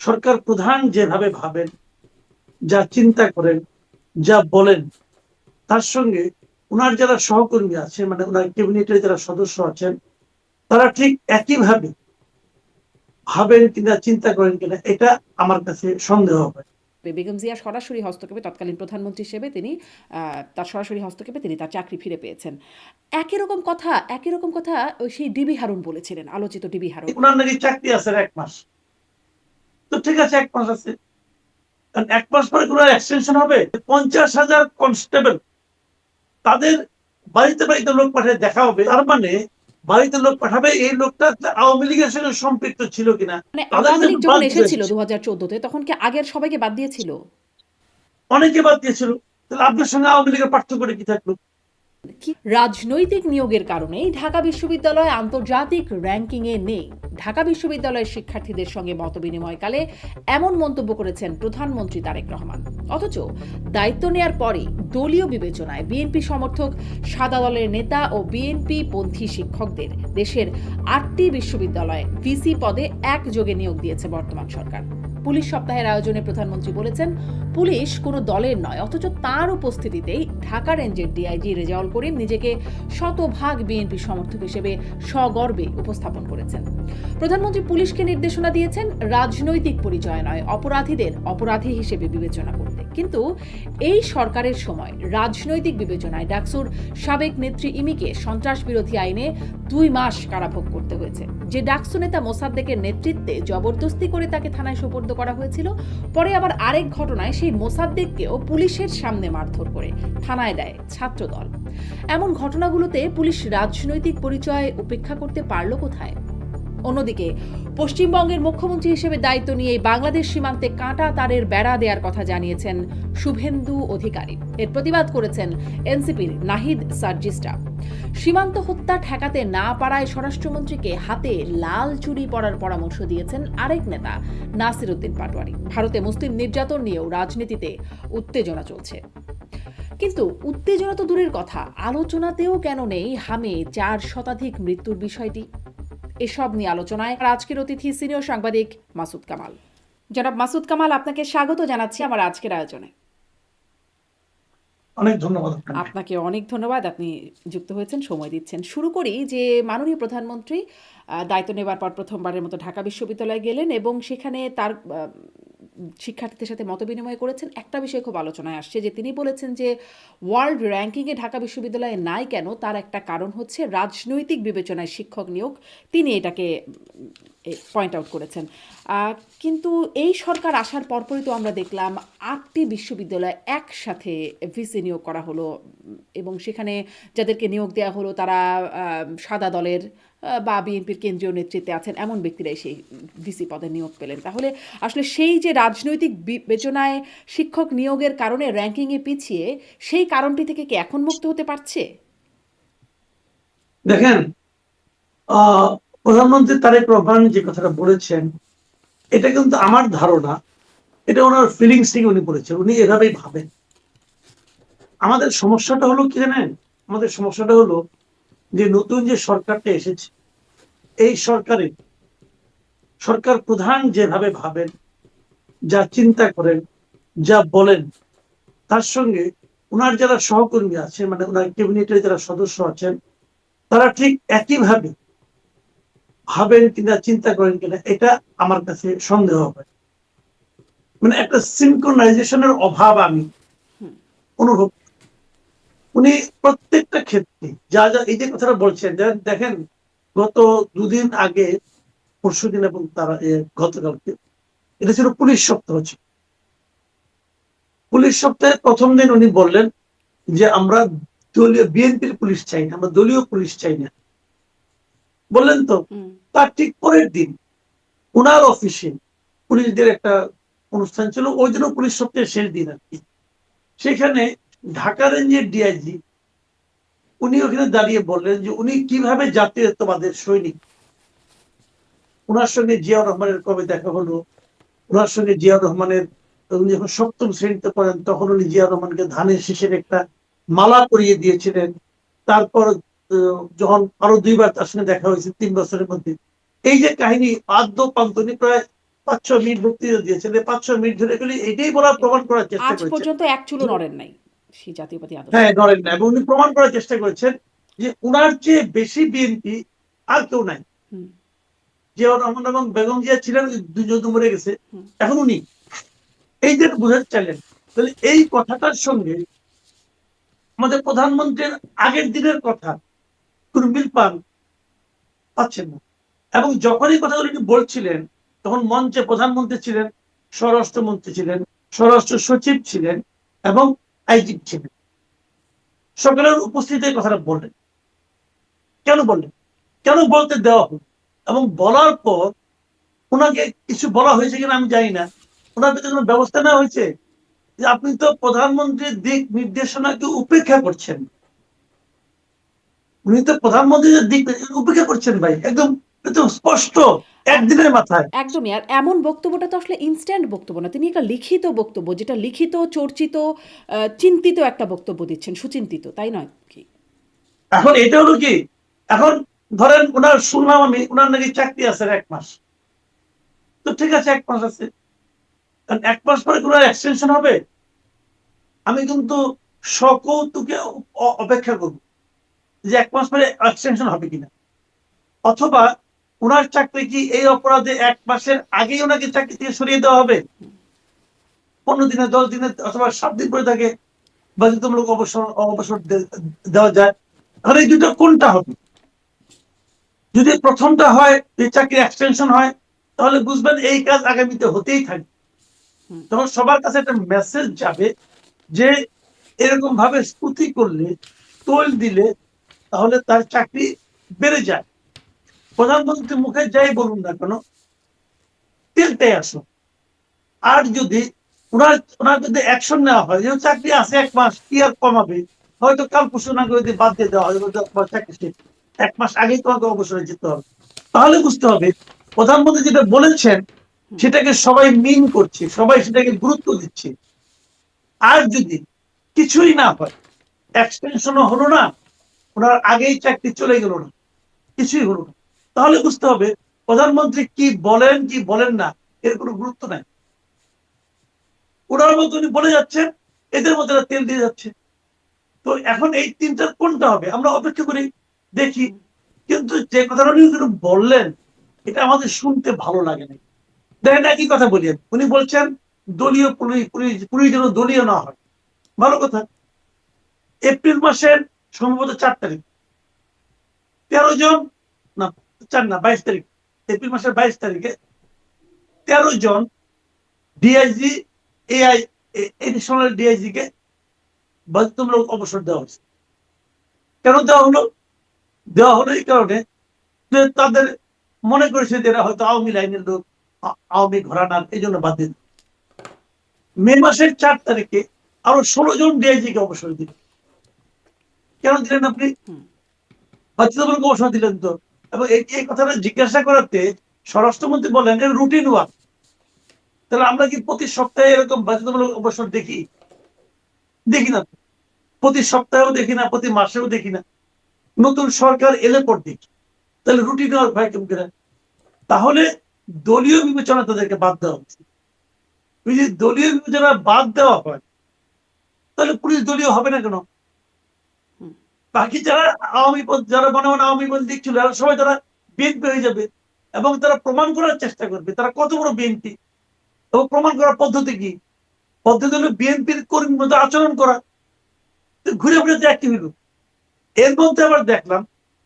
সরকার প্রধান যেভাবে ভাবেন, যা চিন্তা করেন, যা বলেন, তার সঙ্গে ওনার যারা সহকর্মী আছে, মানে ওনার ক্যাবিনেটের যারা সদস্য আছেন, তারা ঠিক একইভাবে ভাবেন কিনা, চিন্তা করেন কিনা, এটা আমার কাছে সন্দেহ হয়। বেগম জিয়া সরাসরি হস্তক্ষেপে তৎকালীন প্রধানমন্ত্রী হিসেবে তিনি তার সরাসরি হস্তক্ষেপে তিনি তার চাকরি ফিরে পেয়েছেন। একই রকম কথা ওই সেই ডিবি হারুন বলেছিলেন, আলোচিত ডিবি হারুন। ওনার নাকি চাকরি আছে 1 মাস। তো ঠিক আছে, 1 মাস আছে, কারণ 1 মাস পরে কোনো এক্সটেনশন হবে? 50,000 কনস্টেবল, তাদের বাড়িতে বাড়িতে লোক পাঠিয়ে দেখা হবে, তার মানে বাড়িতে লোক পাঠাবে, এই লোকটা আওয়ামী লীগের সঙ্গে সম্পৃক্ত ছিল কিনা। মানে তাদের আওয়ামী লীগ যখন যখন বাদ এসেছিল দিয়েছে, 2014-তে তখন কি আগের সবাইকে বাদ দিয়েছিল? অনেকে বাদ দিয়েছিল, তাহলে আপনার সঙ্গে আওয়ামী লীগের পার্থক্য কি থাকলো? কি রাজনৈতিক নিয়োগের কারণেই ঢাকা বিশ্ববিদ্যালয় আন্তর্জাতিক র্যাঙ্কিংয়ে নেই। ঢাকা বিশ্ববিদ্যালয়ের শিক্ষার্থীদের সঙ্গে মতবিনিময়কালে এমন মন্তব্য করেছেন প্রধানমন্ত্রী তারেক রহমান। অথচ দায়িত্ব নেয়ার পরে দলীয় বিবেচনায় বিএনপি সমর্থক সাদা দলের নেতা ও বিএনপি পন্থী শিক্ষকদের দেশের 8টি বিশ্ববিদ্যালয়ে ভিসি পদে একযোগে নিয়োগ দিয়েছে বর্তমান সরকার। পুলিশ সপ্তাহের আয়োজনে প্রধানমন্ত্রী বলেছেন, পুলিশ কোনো দলের নয়, অথচ তার উপস্থিতিতেই ঢাকা রেঞ্জের ডিআইজি রেজাউল করিম নিজেকে শতভাগ বিএনপি সমর্থক হিসেবে সগর্বে উপস্থাপন করেছেন। প্রধানমন্ত্রী পুলিশকে নির্দেশনা দিয়েছেন রাজনৈতিক পরিচয় নয়, অপরাধীদের অপরাধী হিসেবে বিবেচনা করতে। কিন্তু এই সরকারের সময় রাজনৈতিক বিবেচনায় ডাকসুর সাবেক নেত্রী ইমিকে সন্ত্রাস বিরোধী আইনে 2 মাস কারাভোগ করতে হয়েছে। যে ডাকসু নেতা মোসাদ্দেকের নেতৃত্বে জবরদস্তি করে তাকে থানায় সোপর্দ করা হয়েছিল, পরে আবার আরেক ঘটনায় সেই মোসাদ্দেককেও পুলিশের সামনে মারধর করে থানায় দেয় ছাত্রদল। এমন ঘটনাগুলোতে পুলিশ রাজনৈতিক পরিচয় উপেক্ষা করতে পারল কোথায়? অন্যদিকে পশ্চিমবঙ্গের মুখ্যমন্ত্রী হিসেবে দায়িত্ব নিয়ে বাংলাদেশ সীমান্তে কাঁটা তারের বেড়া দেওয়ার কথা জানিয়েছেন শুভেন্দু অধিকারী। এর প্রতিবাদ করেছেন এনসিপির নাহিদ সার্জিস্টা। সীমান্ত হত্যা ঠেকাতে না পারায় স্বরাষ্ট্রমন্ত্রীকে হাতে লাল চুড়ি পরার পরামর্শ দিয়েছেন আরেক নেতা নাসির উদ্দিন পাটোয়ারি। ভারতে মুসলিম নির্যাতন নিয়েও রাজনীতিতে উত্তেজনা চলছে। কিন্তু উত্তেজনা তো দূরের কথা, আলোচনাতেও কেন নেই হামে 4 শতাধিক মৃত্যুর বিষয়টি? এসব নিয়ে আলোচনায় আজকের অতিথি সিনিয়র সাংবাদিক মাসুদ কামাল। জনাব মাসুদ কামাল, আপনাকে স্বাগত জানাচ্ছি আমার আজকের আয়োজনে। অনেক ধন্যবাদ। আপনাকে অনেক ধন্যবাদ, আপনি যুক্ত হয়েছেন, সময় দিচ্ছেন। শুরু করি যে মাননীয় প্রধানমন্ত্রী দায়িত্ব নেবার পর প্রথমবারের মতো ঢাকা বিশ্ববিদ্যালয়ে গেলেন এবং সেখানে তার শিক্ষার্থীদের সাথে মতবিনিময় করেছেন। একটা বিষয় খুব আলোচনায় আসছে, যে তিনি বলেছেন যে ওয়ার্ল্ড র্যাঙ্কিংয়ে ঢাকা বিশ্ববিদ্যালয়ে নাই কেন, তার একটা কারণ হচ্ছে রাজনৈতিক বিবেচনায় শিক্ষক নিয়োগ। তিনি এটাকে পয়েন্ট আউট করেছেন। কিন্তু এই সরকার আসার পরপরই তো আমরা দেখলাম 8টি বিশ্ববিদ্যালয় একসাথে ভিসি নিয়োগ করা হলো এবং সেখানে যাদেরকে নিয়োগ দেওয়া হলো তারা সাদা দলের বা বিএনপির কেন্দ্রীয় নেতৃত্বে আছেন এমন ব্যক্তিরাই সেই ভিসি পদে নিয়োগ পেলেন। তাহলে আসলে সেই যে রাজনৈতিক বিবেচনায় শিক্ষক নিয়োগের কারণে র্যাঙ্কিংয়ে পিছিয়ে, সেই কারণটি থেকে কি এখন মুক্ত হতে পারছে? দেখেন, প্রধানমন্ত্রী তারেক রহমান যে কথাটা বলেছেন, এটা কিন্তু আমার ধারণা, এটা ওনার ফিলিংস থেকে উনি বলেছেন, উনি এভাবেই ভাবেন। আমাদের সমস্যাটা হলো কি জানেন, আমাদের সমস্যাটা হলো যে নতুন যে সরকারটা এসেছে, এই সরকার প্রধান যেভাবে ভাবেন, যা চিন্তা করেন, যা বলেন, তার সঙ্গে ওনার যারা সহকর্মী আছে, মানে ওনার ক্যাবিনেটের যারা সদস্য আছেন, তারা ঠিক একইভাবে ভাবেন কিনা, চিন্তা করেন কিনা, এটা আমার কাছে সন্দেহ হয়। মানে একটা সিনক্রোনাইজেশনের অভাব আমি অনুভব। উনি প্রত্যেকটা ক্ষেত্রে যা যা এই যে কথাটা বলছেন, দেখেন গত 2 দিন আগে, পরশুদিন এবং তারা গতকালকে, এটা ছিল পুলিশ সপ্তাহ ছিল। পুলিশ সপ্তাহে প্রথম দিন উনি বললেন যে আমরা দলীয় বিএনপির পুলিশ চাই না, আমরা দলীয় পুলিশ চাই না, বললেন তো। তার ঠিক পরের দিন উনার অফিসে পুলিশদের একটা অনুষ্ঠান ছিল, ওই জন্য পুলিশ সপ্তাহের শেষ দিন আর কি। সেখানে ঢাকা রেঞ্জের ডিআইজি উনি ওখানে দাঁড়িয়ে বললেন যে উনি কিভাবে জাতীয়তাবাদের সৈনিক। ওনার সঙ্গে জিয়াউর রহমানের কবে দেখা হলো, ওনার সঙ্গে জিয়াউর রহমানের, উনি যখন 7ম শ্রেণীতে পড়েন তখন উনি জিয়াউর রহমানকে ধানের শীষের একটা মালা পরিয়ে দিয়েছিলেন। তারপর যখন আরো 2বার তার সঙ্গে দেখা হয়েছে 3 বছরের মধ্যে, এই যে কাহিনী আদ্য প্রান্ত, উনি প্রায় 5-6 মিনিট বক্তৃতা দিয়েছেন, 5-6 মিনিট ধরে এগুলি এটাই বলার প্রমাণ করার চেষ্টা আজ করেছেন পর্যন্ত এক চুলো নড়েন নাই সেই জাতীয়তাবাদী আদর্শ। হ্যাঁ নড়েন না, এবং উনি প্রমাণ করার চেষ্টা করেছেন যে উনার চেয়ে বেশি বিএনপি আর কেউ নাই। জিয়াউর রহমান এবং বেগম জিয়া ছিলেন, দুজন তো মরে গেছে, এখন উনি এই যে বোঝাতে চাইলেন। তাহলে এই কথাটার সঙ্গে আমাদের প্রধানমন্ত্রীর আগের দিনের কথা কোন মিল পাচ্ছেন না। এবং যখনই কথাগুলো উনি বলছিলেন তখন মঞ্চে প্রধানমন্ত্রী ছিলেন, স্বরাষ্ট্রমন্ত্রী ছিলেন, স্বরাষ্ট্র সচিব ছিলেন এবং আইজি ছিলেন, সকলের উপস্থিতিতে কথাটা বললেন। কেন বললেন, কেন বলতে দেওয়া হলো? এবং বলার পর ওনাকে কিছু বলা হয়েছে কিনা আমি জানি না, ওনার ভিতরে কোনো ব্যবস্থা নেওয়া হয়েছে যে আপনি তো প্রধানমন্ত্রীর দিক নির্দেশনাকে উপেক্ষা করছেন, উনি তো প্রধানমন্ত্রীর দিক উপেক্ষা করছেন ভাই, একদম স্পষ্ট একদিনের মাথায়। একদমই। আর এমন বক্তব্যটা তো আসলে ইনস্ট্যান্ট বক্তব্য না, তিনি একটা লিখিত বক্তব্য, যেটা লিখিত, চর্চিত, চিন্তিত একটা বক্তব্য দিচ্ছেন, সুচিন্তিত, তাই নয় কি? এখন এটা হলো কি, এখন ধরেন ওনার শুনলাম আমি ওনার নাকি চাকরি আছে 1 মাস, তো ঠিক আছে 1 মাস আছে, কারণ 1 মাস পরে কোনো এক্সটেনশন হবে, আমি কিন্তু সকৌতুকে অপেক্ষা করব যে 1 মাস পরে এক্সটেনশন হবে কিনা। অথবা ওনার চাকরি কি এই অপরাধে 1 মাসের আগেই ওনাকে চাকরি থেকে সরিয়ে দেওয়া হবে, 15 দিনে, 10 দিনে অথবা 7 দিন পরে তাকে বাধ্যতামূলক অবসর দেওয়া যায়। তাহলে এই দুটো কোনটা হবে? যদি প্রথমটা হয়, এই চাকরি এক্সটেনশন হয়, তাহলে বুঝবেন এই কাজ আগামীতে হতেই থাকবে। তখন সবার কাছে একটা মেসেজ যাবে যে এরকম ভাবে স্তুতি করলে, তোল দিলে তাহলে তার চাকরি বেড়ে যায়। প্রধানমন্ত্রী মুখে যাই বলুন না কেন, তেলটাই আসো। আর যদি ওনার যদি অ্যাকশন নেওয়া হয়, যে চাকরি আছে 1 মাস, কি আর কমাবে, হয়তো কাল পরশু না করে বাদ দিয়ে দেওয়া হবে, চাকরি 1 মাস আগেই তোমাকে অবসরে যেতে হবে, তাহলে বুঝতে হবে প্রধানমন্ত্রী যেটা বলেছেন সেটাকে সবাই মিন করছে, সবাই সেটাকে গুরুত্ব দিচ্ছে। আর যদি কিছুই না হয়, এক্সটেনশনও হলো না, ওনার আগেই চাকরি চলে গেল না, কিছুই হলো না, তাহলে বুঝতে হবে প্রধানমন্ত্রী কি বলেন কি বলেন না এর কোনো গুরুত্ব নাই। ওনার মতো উনি বলে যাচ্ছেন, এদের মধ্যে তেল দিয়ে যাচ্ছে। তো এখন এই তিনটার কোনটা হবে আমরা অপেক্ষা করি, দেখি। কিন্তু যে কথাটা উনি বললেন এটা আমাদের শুনতে ভালো লাগে না। দেখেন একই কথা বলি, উনি বলছেন দলীয় পুলিশ যেন দলীয় না হয়, ভালো কথা। এপ্রিল মাসের সম্ভবত 4 তারিখ 13 জন, না 4 না 22 তারিখ, এপ্রিল মাসের 22 তারিখে 13 জন ডিআইজি, এআই, এডিশনাল ডিআইজি কে বাধ্যতামূলক অবসর দেওয়া হয়েছে। কেন দেওয়া হলো? দেওয়া হলো এই কারণে যে তাদের মনে করেছে যে এরা হয়তো আওয়ামী লাইনের লোক, আওয়ামী ঘরানার, এই জন্য বাদ দিন। মে মাসের 4 তারিখে আরো 16 জন ডিআইজি কে অবসর দিল। কেন দিলেন আপনি? বাধ্যতামূলক অবসর দিলেন তো। এবং এই কথাটা জিজ্ঞাসা করাতে স্বরাষ্ট্রমন্ত্রী বলেন এটা রুটিন ওয়ার্ক। তাহলে আমরা কি প্রতি সপ্তাহে এরকম বাধ্যতামূলক অবসর দেখি? দেখি না, প্রতি সপ্তাহেও দেখি না, প্রতি মাসেও দেখি না। নতুন সরকার এলে পর দেখি। তাহলে রুটিন ওয়ার্ক ভাই কেমন করে? তাহলে দলীয় বিবেচনা তাদেরকে বাদ দেওয়া উচিত। যদি দলীয় বিবেচনা বাদ দেওয়া হয় তাহলে পুলিশ দলীয় হবে না কেন? বাকি যারা যারা মনে মনে আওয়ামী পন্থী ছিল সবাই তারা বিএনপি হয়ে যাবে, এবং তারা প্রমাণ করার চেষ্টা করবে তারা কত বড় বিএনপি। এবং প্রমাণ করার পদ্ধতি কি? পদ্ধতি হলো বিএনপির কর্মীর মতো আচরণ করা, ঘুরে ঘুরে একটি হইল। এর মধ্যে আবার দেখলাম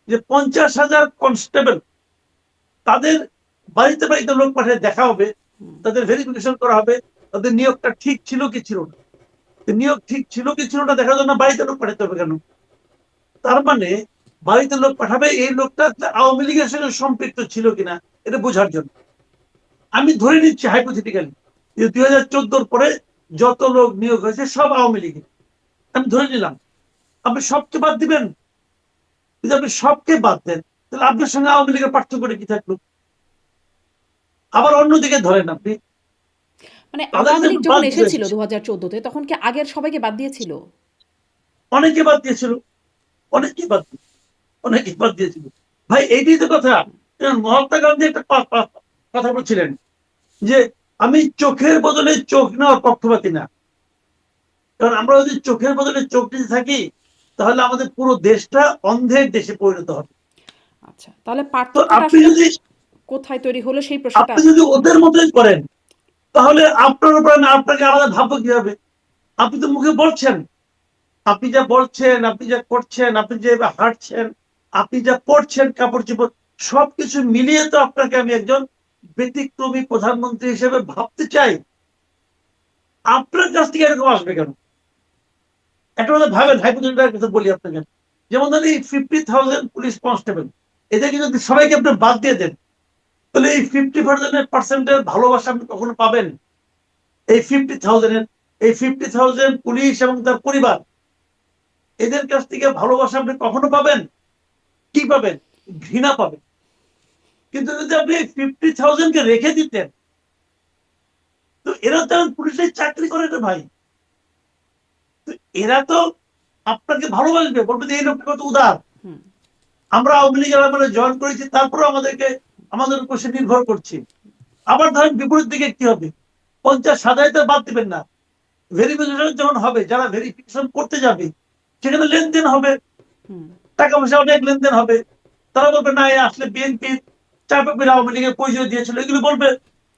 যে 50,000 কনস্টেবল, তাদের বাড়িতে বাড়িতে লোক পাঠিয়ে দেখা হবে, তাদের ভেরিফিকেশন করা হবে তাদের নিয়োগটা ঠিক ছিল কি ছিল না। নিয়োগ ঠিক ছিল কি ছিল না দেখার জন্য বাড়িতে লোক পাঠাতে হবে কেন? তার মানে বাড়িতে লোক পাঠাবে এই লোকটা আওয়ামী লীগের সঙ্গে সম্পৃক্ত ছিল কিনা এটা বোঝার জন্য। আমি ধরে নিচ্ছি হাইপোথেটিক্যালি যে 2014 পরে যত লোক নিয়োগ হয়েছে সব আওয়ামী লীগের, আমি ধরে নিলাম। আপনি সবকে বাদ দিবেন? যদি আপনি সবকে বাদ দেন তাহলে আপনার সঙ্গে আওয়ামী লীগের পার্থক্য কি থাকলো? আবার অন্যদিকে ধরেন আপনি, মানে আওয়ামী লীগ যখন এসেছিল 2014-তে তখন কি আগের সবাইকে বাদ দিয়েছিল? অনেকে বাদ দিয়েছিল, অনেকে বাদ দিয়েছিল ভাই। এইটাই তো কথা। মহাত্মা গান্ধী একটা কথা বলছিলেন যে আমি চোখের বদলে চোখ নেওয়ার পক্ষপাতী না, কারণ আমরা যদি চোখের বদলে চোখ নিতে থাকি তাহলে আমাদের পুরো দেশটা অন্ধের দেশে পরিণত হবে। আচ্ছা, তাহলে তো পার্থক্যটা আপনি আসলে যদি কোথায় তৈরি হলো সেই প্রশ্নটা আপনি যদি ওদের মতোই করেন তাহলে আপনার উপর আমি আপনাকে আলাদা ভাববো কিভাবে? আপনি তো মুখে বলছেন, আপনি যা বলছেন, আপনি যা করছেন, আপনি যে হাঁটছেন, আপনি যা পড়ছেন, কাপড় চোপড় সবকিছু মিলিয়ে তো আপনাকে আমি একজন ব্যতিক্রমী প্রধানমন্ত্রী হিসেবে ভাবতে চাই। আপনার কাছ থেকে এরকম আসবে কেন? একটা কথা ভাবেন, হাইপোথেটিক্যাল কথা বলি আপনাকে। যেমন ধরেন এই 50,000 পুলিশ কনস্টেবল, এদেরকে যদি সবাইকে আপনি বাদ দিয়ে দেন তাহলে এই 50% ভালোবাসা আপনি কখনো পাবেন? এই 50,000 পুলিশ এবং তার পরিবার, এদের কাছ থেকে ভালোবাসা আপনি কখনো পাবেন? কি পাবেন? ঘৃণা পাবেন। কিন্তু যদি আপনি 50,000 রেখে দিতেন, তো এরা তো পুলিশের চাকরি করে না ভাই। তো এরা তো আপনাকে ভালোবাসবে, বলবে যে এই লোকটা কত উদার। আমরা আওয়ামী লীগের আমলে জয়েন করেছি, তারপরে আমাদের উপর সে নির্ভর করছে। আবার ধরেন বিপরীত দিকে কি হবে? 50,000 বাদ দিবেন না, ভেরিফিকেশন যখন হবে, যারা ভেরিফিকেশন করতে যাবে সেখানে লেনদেন হবে, টাকা পয়সা অনেক লেনদেন হবে। তারা বলবে না, আসলে বিএনপি চাপে পেরে আওয়ামী লীগের পরিচয় দিয়েছিল, এগুলো বলবে।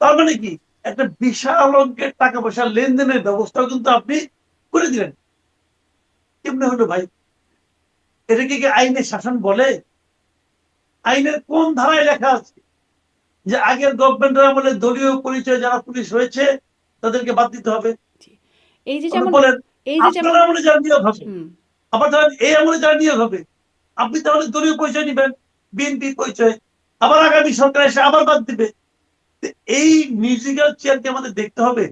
তার মানে কি, একটা বিশাল অঙ্কের টাকা পয়সা লেনদেনের ব্যবস্থাও কিন্তু আপনি করে দিলেন। কেমনে হলো ভাই? এটাকে কি আইনের শাসন বলে? আইনের কোন ধারায় লেখা আছে যে আগের গভর্নমেন্টের আমলে দলীয় পরিচয় যারা পুলিশ হয়েছে তাদেরকে বাদ দিতে হবে? এই যে আপনি যেমন বলেন, এই যে যেমন আপনার আমলে যারা নিয়োগ হবে, হুম আবার ধরেন এই আমলে যারা নিয়োগ হবে, আপনি তাহলে দলীয় পরিচয় নিবেন, বিএনপির পরিচয়, আবার আগামী সরকার এসে আবার বাদ দিবে। এই মিউজিক্যাল চেয়ারকে আমাদের দেখতে হবে।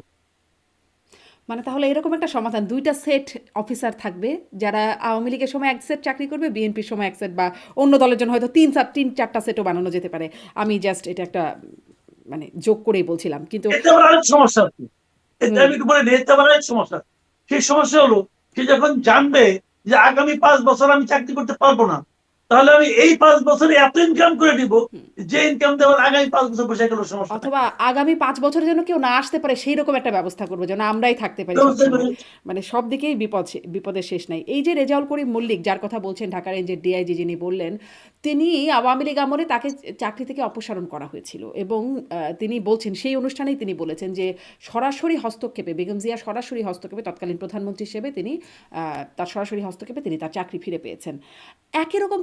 মানে তাহলে এরকম একটা সমাধান, দুইটা সেট অফিসার থাকবে, যারা আওয়ামী লীগের সময় এক সেট চাকরি করবে, বিএনপির সময় এক সেট, বা অন্য দলের জন্য হয়তো তিন চারটা সেটও বানানো যেতে পারে। আমি জাস্ট এটা একটা মানে যোগ করেই বলছিলাম, কিন্তু এটা আবার আরেক সমস্যা আছে। এটা হুম আমি একটু বলে এটা আবার আরেক সমস্যা। সেই সমস্যা হলো, সে যখন জানবে যে আগামী 5 বছর আমি চাকরি করতে পারবো না, তাহলে আমি এই 5 বছরে এত ইনকাম করে দিব যে ইনকাম দেওয়ার আগামী 5 বছর বসে গেল, সমস্যা নাই। অথবা আগামী ৫ বছরের জন্য কেউ না আসতে পারে সেই রকম একটা ব্যবস্থা করবো, যেন আমরাই থাকতে পারি সবসময়। মানে সব দিকেই বিপদের শেষ নাই। এই যে রেজাউল করিম মল্লিক, যার কথা বলছেন, ঢাকার এই যে ডিআইজি যিনি বললেন, তিনি আওয়ামী লীগ আমলে তাকে চাকরি থেকে অপসারণ করা হয়েছিল, এবং তিনি বলছেন, সেই অনুষ্ঠানেই তিনি বলেছেন যে সরাসরি হস্তক্ষেপে, বেগম জিয়া সরাসরি হস্তক্ষেপে, তৎকালীন প্রধানমন্ত্রী হিসেবে তিনি তার সরাসরি হস্তক্ষেপে তিনি তার চাকরি ফিরে পেয়েছেন। একই রকম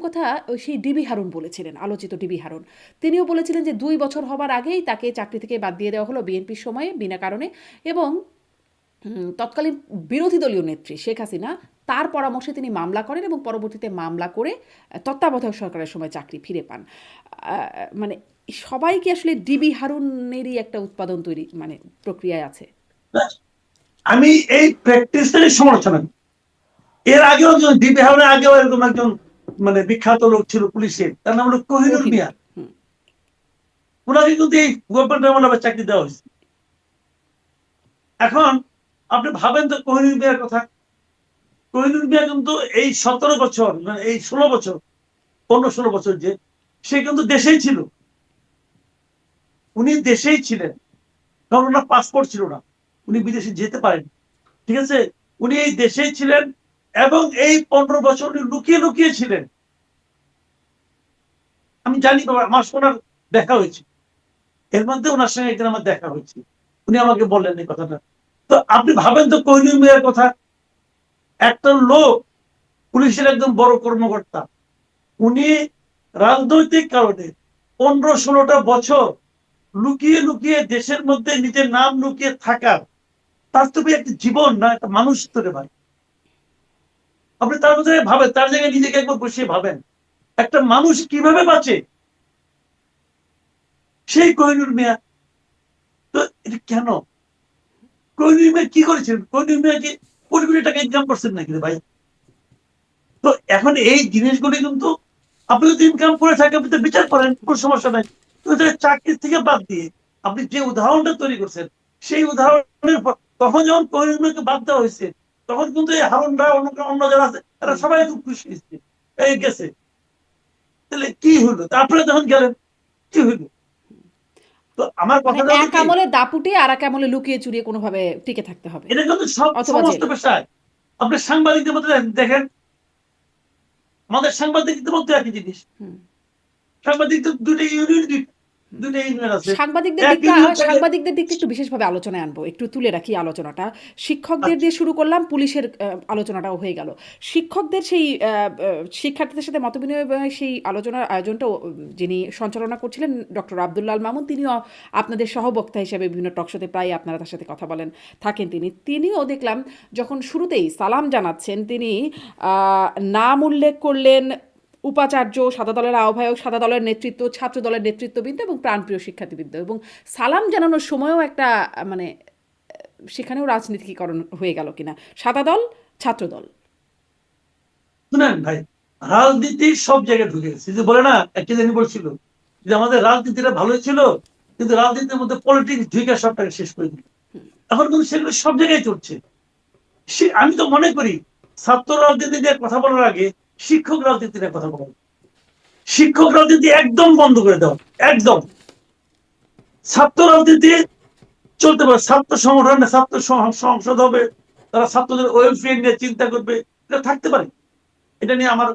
কথা ওই সেই ডিবি হারুন বলেছিলেন, আলোচিত ডিবি হারুন। তিনিও বলেছিলেন যে ২ বছর হবার আগেই তাকে চাকরি থেকে বাদ দিয়ে দেওয়া হলো বিএনপির সময়ে বিনা কারণে, এবং তৎকালীন বিরোধী দলীয় নেত্রী শেখ হাসিনা তার পরামর্শে তিনি মামলা করেন, এবং পরবর্তীতে মামলা করে তত্ত্বাবধায়ক সরকারের সময় চাকরি ফিরে পান। মানে সবাই কি আসলে ডিবি হারুনেরই একটা উৎপাদন তৈরি মানে প্রক্রিয়ায় আছে? আমি এই প্র্যাকটিসের সমালোচনা করি। এর আগেও ডিবি হারুনের আগেও এরকম একজন মানে বিখ্যাত লোক ছিল পুলিশের, তার নাম হলো কোহিনুর মিয়া। ওনাকে কিন্তু এই গভর্নমেন্টের আমলে আবার চাকরি দেওয়া হয়েছে। এখন আপনি ভাবেন তো কোহিনুর মিয়ার কথা। কোহিনুর মিয়া কিন্তু এই 17 বছর, মানে এই 16 বছর, 15-16 বছর যে, সে কিন্তু দেশেই ছিল। উনি দেশেই ছিলেন, কারণ ওনার পাসপোর্ট ছিল না, উনি বিদেশে যেতে পারেন। ঠিক আছে, উনি এই দেশেই ছিলেন, এবং এই 15 বছর উনি লুকিয়ে লুকিয়ে ছিলেন। আমি জানি, আমার ওনার দেখা হয়েছে, এর মধ্যে ওনার সঙ্গে একদিন আমার দেখা হয়েছে, উনি আমাকে বললেন এই কথাটা। তো আপনি ভাবেন তো কোহিনুর মিয়ার কথা, একটা লোক পুলিশের একদম বড় কর্মকর্তা, উনি রাজনৈতিক কারণে 15-16টা বছর লুকিয়ে লুকিয়ে দেশের মধ্যে নিজের নাম লুকিয়ে থাকার, তার তো একটা জীবন না, একটা মানুষ তোরে ভাই। আপনি তার মধ্যে ভাবেন, তার জায়গায় নিজেকে একবার বসিয়ে ভাবেন, একটা মানুষ কিভাবে বাঁচে। সেই কোহিনুর মিয়া, তো এটা কেন? কোহিনুর মিয়া কি করেছেন? কোহিনুর মিয়া কি কোটি কোটি টাকা ইনকাম করছেন নাকি ভাই? তো এখন এই জিনিসগুলি কিন্তু আপনি যদি ইনকাম করে থাকেন, আপনি তো বিচার করেন, কোনো সমস্যা নাই। চাকরি থেকে বাদ দিয়ে আপনি যে উদাহরণটা তৈরি করছেন, সেই উদাহরণের তখন যখন কোহিনুরকে বাদ দেওয়া হয়েছে, তখন কিন্তু এই হারুনরা অন্য যারা আছে তারা সবাই খুব খুশি হয়েছে, এই গেছে। তাহলে কি হইলো? আপনারা যখন গেলেন কি হইলো? তো আমার কথা মানে এক আমলে দাপুটে আর এক আমলে লুকিয়ে চুরিয়ে কোনোভাবে টিকে থাকতে হবে, এটা কিন্তু অথবা সমস্ত পেশায়। আপনি সাংবাদিকদের মধ্যে দেখেন, আমাদের সাংবাদিকদের মধ্যে একই জিনিস। সাংবাদিক তো দুটো ইউনিয়ন আছে। সাংবাদিকদের দিকটা একটু বিশেষভাবে আলোচনায় আনবো, একটু তুলে রাখি আলোচনাটা। শিক্ষকদের দিয়ে শুরু করলাম, পুলিশের আলোচনাটাও হয়ে গেল। শিক্ষকদের সেই শিক্ষার্থীদের সাথে মতবিনিময় সেই আলোচনার আয়োজনটা যিনি সঞ্চালনা করছিলেন ডক্টর আব্দুল্লাহ আল মামুন, তিনিও আপনাদের সহবক্তা হিসেবে বিভিন্ন টকশোতে প্রায় আপনারা তার সাথে কথা বলেন থাকেন। তিনিও দেখলাম যখন শুরুতেই সালাম জানাচ্ছেন, তিনি নাম উল্লেখ করলেন উপাচার্য, সাদা দলের আহ্বায়ক, সাদা দলের নেতৃত্ব, ছাত্র দলের নেতৃত্ববৃন্দ এবং প্রাণপ্রিয় শিক্ষার্থীবৃন্দ। এবং সালাম জানানোর সময়ও একটা মানে সেখানেও রাজনীতিকরণ হয়ে গেল কিনা, সাদা দল ছাত্র দল। শুনেন ভাই, রাজনীতি সব জায়গায় ঢুকে গেছে। যে বলে না, একটা দিন বলছিল যে আমাদের রাজনীতিটা ভালোই ছিল, কিন্তু রাজনীতির মধ্যে পলিটিক্স ঢুকে সবটাকে শেষ করে দিল। এখন কিন্তু সেগুলো সব জায়গায় চলছে। আমি তো মনে করি ছাত্র রাজনীতি নিয়ে কথা বলার আগে শিক্ষক রাজনীতি নিয়ে কথা বলা, শিক্ষক রাজনীতি একদম বন্ধ করে দেওয়া, একদম। ছাত্র রাজনীতি চলতে পারে, ছাত্র সংগঠন, ছাত্র সংসদ হবে, তারা ছাত্রদের ওয়েলফেয়ার নিয়ে চিন্তা করবে, এটা থাকতে পারে, এটা নিয়ে আমার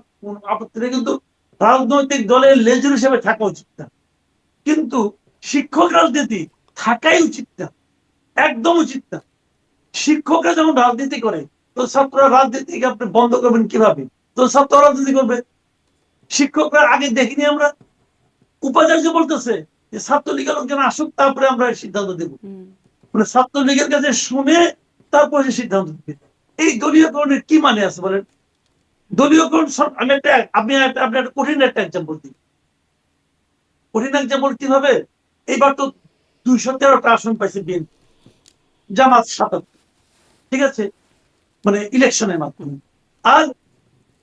আপত্তি নেই। কিন্তু রাজনৈতিক দলের লেজুর হিসেবে থাকা উচিত না, কিন্তু শিক্ষক রাজনীতি থাকাই উচিত না, একদম উচিত না। শিক্ষকরা যখন রাজনীতি করে, তো ছাত্ররা রাজনীতিকে আপনি বন্ধ করবেন কিভাবে? তো ছাত্র রাজনীতি করবে। শিক্ষকরা আগে দেখিনি আমরা, উপাচার্য বলতেছে যে ছাত্রলীগের লোকজন আসুক, তারপরে আমরা সিদ্ধান্ত দেব। মানে ছাত্রলীগের কাছে শুনে তারপরে সিদ্ধান্ত দেবে। এই দলীয়করণের কি মানে আছে বলেন? দলীয়করণ, আপনি একটা কঠিন একটা এক্সাম্পল দিই। কঠিন এক্সাম্পল কিভাবে? এইবার তো 213টা আসন পাইছে বিএনপি, জামাত 77, ঠিক আছে, মানে ইলেকশনের মাধ্যমে। আর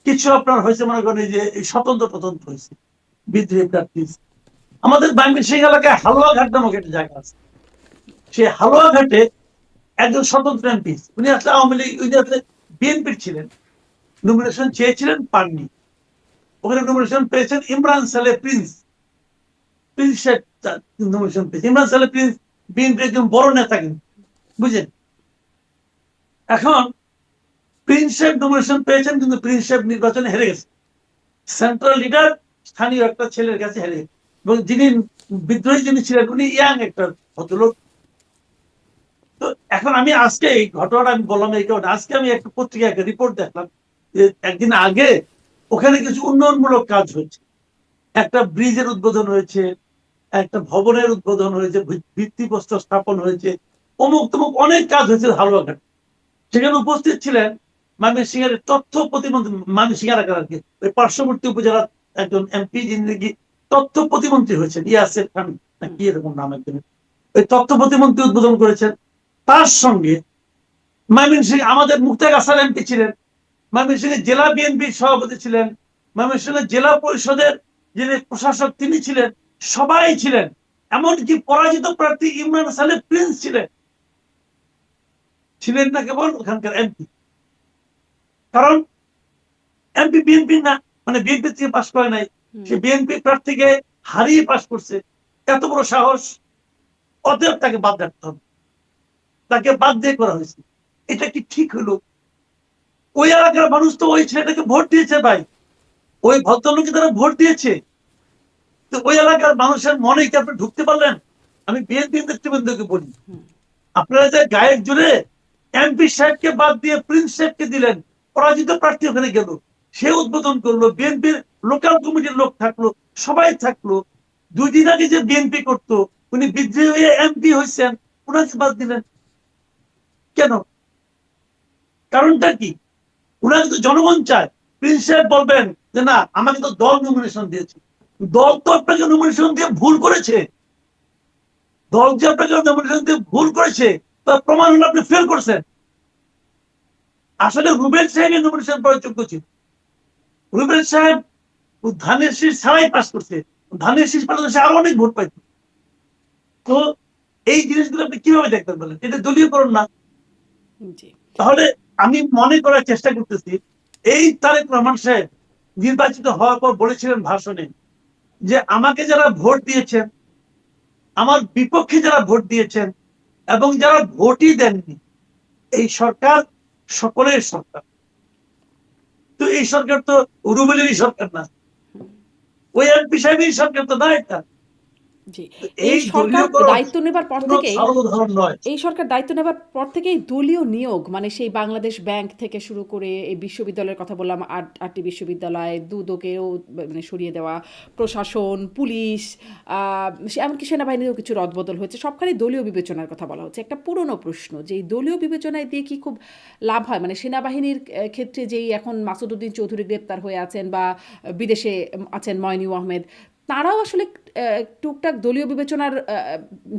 কিছু আপনার হয়েছে, মনে করেন যে এই স্বতন্ত্র তদন্ত হয়েছে, বিদ্রোহী প্রার্থী। আমাদের ময়মনসিংহ এলাকায় হালুয়াঘাট নামক একটা জায়গা আছে। সেই হালুয়াঘাটে একজন স্বতন্ত্র এমপি, উনি আসলে আওয়ামী লীগ, উনি আসলে বিএনপির ছিলেন, নমিনেশন চেয়েছিলেন, পাননি। ওখানে নমিনেশন পেয়েছেন ইমরান সালে প্রিন্স, নমিনেশন পেয়েছে ইমরান সালে প্রিন্স, বিএনপির একজন বড় নেতা কিন্তু, বুঝলেন। এখন প্রিন্স সাহেব নমিনেশন পেয়েছেন, কিন্তু প্রিন্স সাহেব নির্বাচনে হেরে গেছে। সেন্ট্রাল লিডার স্থানীয় একটা ছেলের কাছে হেরে গেছে, এবং যিনি বিদ্রোহী যিনি ছিলেন উনি ইয়াং একটা ভদ্রলোক। তো এখন আমি আজকে এই ঘটনাটা আমি বললাম এই কারণে, আজকে আমি একটা পত্রিকায় একটা রিপোর্ট দেখলাম যে একদিন আগে ওখানে কিছু উন্নয়নমূলক কাজ হয়েছে, একটা ব্রিজের উদ্বোধন হয়েছে, একটা ভবনের উদ্বোধন হয়েছে, ভিত্তিপ্রস্তর স্থাপন হয়েছে, অমুক তমুক অনেক কাজ হয়েছে হালুয়াঘাট। সেখানে উপস্থিত ছিলেন ময়মনসিংহের তথ্য প্রতিমন্ত্রী, ময়মনসিংহ এলাকার আর কি ওই পার্শ্ববর্তী উপজেলার একজন এমপি, যিনি নাকি তথ্য প্রতিমন্ত্রী হয়েছেন, ইয়াসের খান না কি এরকম নাম একজন, ওই তথ্য প্রতিমন্ত্রী উদ্বোধন করেছেন। তার সঙ্গে ময়মনসিংহ আমাদের মুক্তাগাছার এমপি ছিলেন, ময়মনসিংহের জেলা বিএনপির সভাপতি ছিলেন, ময়মনসিংহের জেলা পরিষদের যিনি প্রশাসক তিনি ছিলেন, সবাই ছিলেন। এমনকি পরাজিত প্রার্থী ইমরান সালে প্রিন্স ছিলেন না কেবল ওখানকার এমপি, কারণ এমপি বিএনপি না, মানে বিএনপি থেকে পাশ করে নাই, সে বিএনপি প্রার্থীকে হারিয়ে পাশ করছে। এত বড় সাহস, অতএব তাকে বাদ রাখতে হবে, তাকে বাদ দিয়ে করা হয়েছে। এটা কি ঠিক হলো? ওই এলাকার মানুষ তো ওই ছেলেটাকে ভোট দিয়েছে ভাই, ওই ভদ্রলোকে তারা ভোট দিয়েছে। তো ওই এলাকার মানুষের মনে কি আপনি ঢুকতে পারলেন? আমি বিএনপি নেতৃবৃন্দকে বলি, আপনারা যে গায়ের জোরে এমপি সাহেবকে বাদ দিয়ে প্রিন্স সাহেবকে দিলেন, পরাজিত প্রার্থী ওখানে গেল, সে উদ্বোধন করলো, বিএনপির লোকাল কমিটির লোক থাকলো, সবাই থাকলো। 2 দিন আগে যে বিএনপি করতো, উনি বিদ্রোহী হয়ে এমপি হয়েছেন, ওনাকে বাদ দিলেন কেন? কারণটা কি? ওনাকে তো জনগণ চায়। প্রিন্স সাহেব বলবেন যে না, আমাকে তো দল নমিনেশন দিয়েছে। দল তো আপনাকে নমিনেশন দিয়ে ভুল করেছে, দল যে আপনাকে নমিনেশন দিয়ে ভুল করেছে তার প্রমাণ হলো আপনি ফেল করছেন। আসলে রুবেল সাহেবের নমিনেশন পাওয়ার যোগ্য ছিল। রুবেল সাহেব ধানের শীষ ছাড়াই পাস করছে, ধানের শীষ পাঠাতে সে আরো অনেক ভোট পাইত। তো এই জিনিসগুলো আপনি কিভাবে দেখবেন বলেন? এটা দলীয়করণ না। তাহলে আমি মনে করার চেষ্টা করতেছি, এই তারেক রহমান সাহেব নির্বাচিত হওয়ার পর বলেছিলেন ভাষণে যে আমাকে যারা ভোট দিয়েছেন, আমার বিপক্ষে যারা ভোট দিয়েছেন এবং যারা ভোটই দেননি, এই সরকার সকলের সরকার। তো এই সরকার তো রুবেলেরই সরকার না, ওই এমপি সাহেবের সরকার তো না এটা। জি, এই এই সরকার দলীয়করণ দায়িত্ব নেবার পর কোনো থেকেই ভালো উদাহরণ নয়। এই সরকার দায়িত্ব নেবার পর থেকেই দলীয় নিয়োগ, মানে সেই বাংলাদেশ ব্যাংক থেকে শুরু করে এই বিশ্ববিদ্যালয়ের কথা বললাম, আটটি বিশ্ববিদ্যালয়, দুদকেও মানে সরিয়ে দেওয়া, প্রশাসন, পুলিশ, এমনকি সেনাবাহিনীরও কিছু রদবদল হয়েছে, সবখানে দলীয় বিবেচনার কথা বলা হচ্ছে। একটা পুরনো প্রশ্ন, যে এই দলীয় বিবেচনায় দিয়ে কি খুব লাভ হয়? মানে সেনাবাহিনীর ক্ষেত্রে যেই এখন মাসুদউদ্দিন চৌধুরী গ্রেপ্তার হয়ে আছেন বা বিদেশে আছেন ময়নু আহমেদ, তারাও আসলে টুকটাক দলীয় বিবেচনার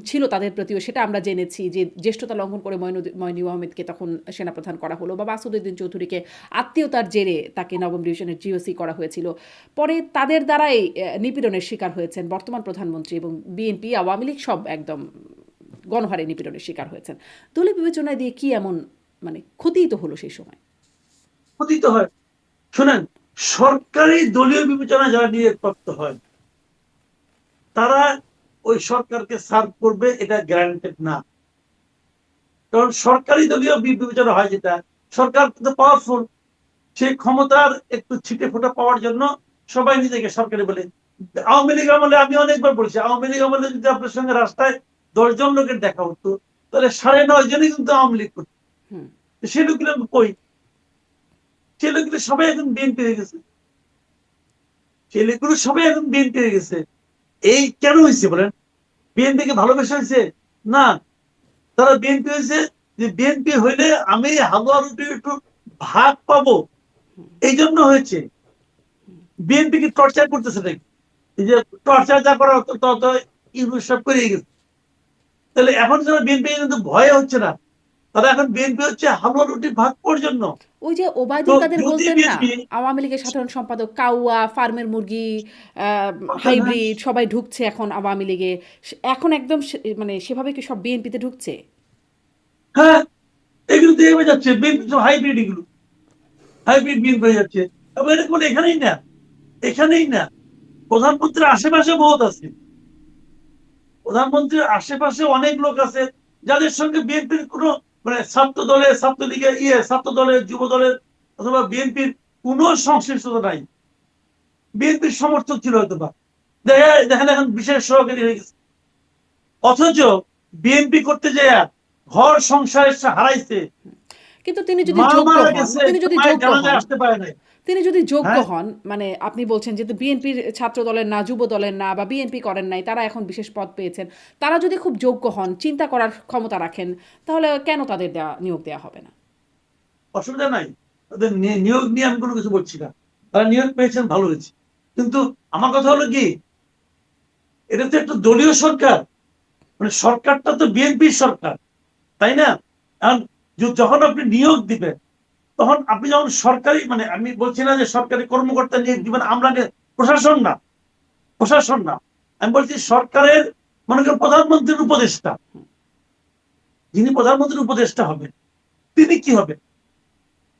ছিল তাদের প্রতিও, সেটা আমরা জেনেছি যে জ্যেষ্ঠতা লঙ্ঘন করে মইনু আহমেদকে তখন সেনাপ্রধান করা হলো, বা মাসুদউদ্দিন চৌধুরীকে আত্মীয়তার জেরে তাকে নবম ডিভিশনের জিওসি করা হয়েছিল। পরে তাদের দ্বারাই নিপীড়নের শিকার হয়েছেন বর্তমান প্রধানমন্ত্রী, এবং বিএনপি, আওয়ামী লীগ সব একদম গণহারে নিপীড়নের শিকার হয়েছেন। দলীয় বিবেচনায় দিয়ে কি এমন মানে ক্ষতিই তো হলো সেই সময়? ক্ষতি তো হয়। শুনেন, সরকারি দলীয় বিবেচনা যারা নিয়োগপ্রাপ্ত হয়, তারা ওই সরকারকে সার্ভ করবে এটা গ্যারান্টেড না। কারণ সরকারি দলীয় বিবেচনা হয় যেটা, সরকার কিন্তু পাওয়ারফুল, সেই ক্ষমতার একটু ছিটে ফোটা পাওয়ার জন্য সবাই নিজেকে সরকারি বলে। আওয়ামী লীগ আমলে আমি অনেকবার বলছি, আওয়ামী লীগ আমলে যদি আপনার সঙ্গে রাস্তায় 10 জন লোকের দেখা হতো, তাহলে 9.5 জনই কিন্তু আওয়ামী লীগ করতো। সে লোকগুলো কই? সে লোকগুলো সবাই এখন বিএনপি হয়ে গেছে, সে লোকগুলো সবাই এখন বিএনপি হয়ে গেছে। এই কেন হয়েছে বলেন? বিএনপি কে ভালোবাসা হয়েছে? না, তারা বিএনপি হয়েছে যে বিএনপি হইলে আমি হালুয়া রুটি একটু ভাগ পাবো, এই জন্য হয়েছে। বিএনপি কি টর্চার করতেছে নাকি? এই যে টর্চার যা করা হতো তত ইউনুস সব করে গেছে। তাহলে এখন যারা বিএনপি কিন্তু ভয় হচ্ছে না, তারা এখন বিএনপি হচ্ছে হালুয়া রুটি ভাগ পাওয়ার জন্য। ওই যে তো ওবায়দুল কাদের যদি বলতেন না, বিএনপি আওয়ামী লীগের সাধারণ সম্পাদক, কাউয়া, ফার্মের মুরগি, হাইব্রিড সবাই ঢুকছে এখন আওয়ামী লীগে, এখন একদম মানে সেভাবে কি সব বিএনপিতে ঢুকছে? হ্যাঁ, এগুলো তো এভাবে যাচ্ছে, বিএনপি হাইব্রিড, এগুলো হাইব্রিড বিএনপি হয়ে যাচ্ছে। তবে এটা কোনো এখানেই না, এখানেই না, প্রধানমন্ত্রীর আশেপাশে বহুত আছে। প্রধানমন্ত্রীর আশেপাশে অনেক লোক আছে যাদের সঙ্গে বিএনপির কোনো মানে ছাত্র দলের, ছাত্রলীগের, ছাত্র দলের, যুব দলের অথবা বিএনপির কোনো সংশ্লিষ্টতা নাই। বিএনপির সমর্থক ছিল হয়তো বা, দেখেন এখন বিশেষ সহকারী হয়ে গেছে। অথচ বিএনপি করতে যায় ঘর সংসার হারাইছে, কিন্তু তিনি যদি মা যোগ্য মারা হন, গেছে, তিনি যদি মায়ের যোগ্য জানাজায় হন, আসতে পারে নাই। তিনি যদি যোগ্য হ্যাঁ, হন, মানে আপনি বলছেন যে বিএনপির ছাত্র দলের না, যুব দলের না, বা বিএনপি করেন নাই, তারা এখন বিশেষ পদ পেয়েছেন, তারা যদি খুব যোগ্য হন, চিন্তা করার ক্ষমতা রাখেন, তাহলে কেন তাদের নিয়োগ দেওয়া হবে না? অসুবিধা নাই, তাদের নিয়োগ নিয়ে আমি কোনো কিছু বলছি না, তারা নিয়োগ পেয়েছেন, ভালো হয়েছে। কিন্তু আমার কথা হলো কি, এটা তো একটা দলীয় সরকার, মানে সরকারটা তো বিএনপির সরকার, তাই না? এখন যখন আপনি নিয়োগ দিবেন, তখন আপনি যখন সরকারি, মানে আমি বলছি না যে সরকারি কর্মকর্তা নিয়োগ দিবেন, আমরা প্রশাসন না, প্রশাসন না, আমি বলছি সরকারের মনে করেন প্রধানমন্ত্রীর উপদেষ্টা, যিনি প্রধানমন্ত্রীর উপদেষ্টা হবেন, তিনি কি হবেন?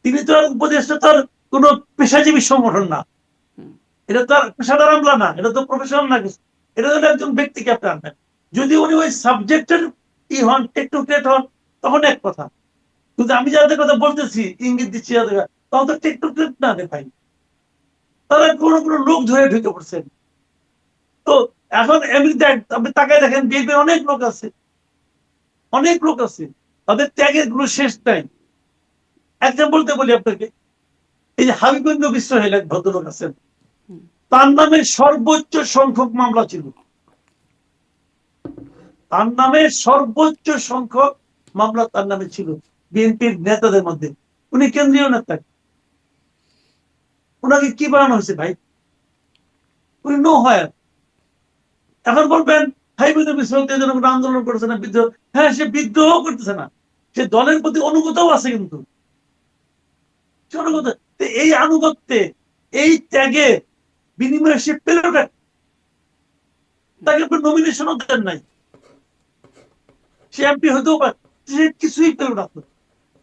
তিনি তো আর উপদেষ্টা, তার কোন পেশাজীবী সংগঠন না, এটা তার পেশাদার আমলা না, এটা তো প্রফেশনাল না কিছু, এটা তো একজন ব্যক্তিকে আপনি আনবেন। যদি উনি ওই সাবজেক্টের হন, টেকনোক্রেট হন, তখন এক কথা। কিন্তু আমি যাদের কথা বলতেছি, ইঙ্গিত দিচ্ছি, তখন তো টেকনোক্রেট না রে ভাই, তারা কোনো কোনো লোক ধরে ঢুকে পড়ছেন। তো এখন এমনি আপনি তাকায় দেখেন, বিএনপি অনেক লোক আছে, অনেক লোক আছে, তাদের ত্যাগের কোনো শেষ নাই। এক্সাম্পল বলতে বলি আপনাকে, এই যে হাবিবগঞ্জ বিশ্বহেল এক ভদ্রলোক আছেন, তার নামে সর্বোচ্চ সংখ্যক মামলা ছিল, তার নামে সর্বোচ্চ সংখ্যক মামলা তার নামে ছিল বিএনপির নেতাদের মধ্যে। উনি কেন্দ্রীয় নেতা, ওনাকে কি বানানো হয়েছে ভাই? উনি নো হয়। এখন বলবেন হাইবিন বিশ্ববিদ্যালয়ের জন্য কোনো আন্দোলন করছে না, বিদ্রোহ, হ্যাঁ সে বিদ্রোহ করতেছে না, সে দলের প্রতি অনুগতও আছে, কিন্তু এই আনুগত্যে, এই ত্যাগে বিনিময়ে সে পেলোটা, তাকে নমিনেশনও দেন নাই, সে এমপি হতেও পারে, সে কিছুই পেল না।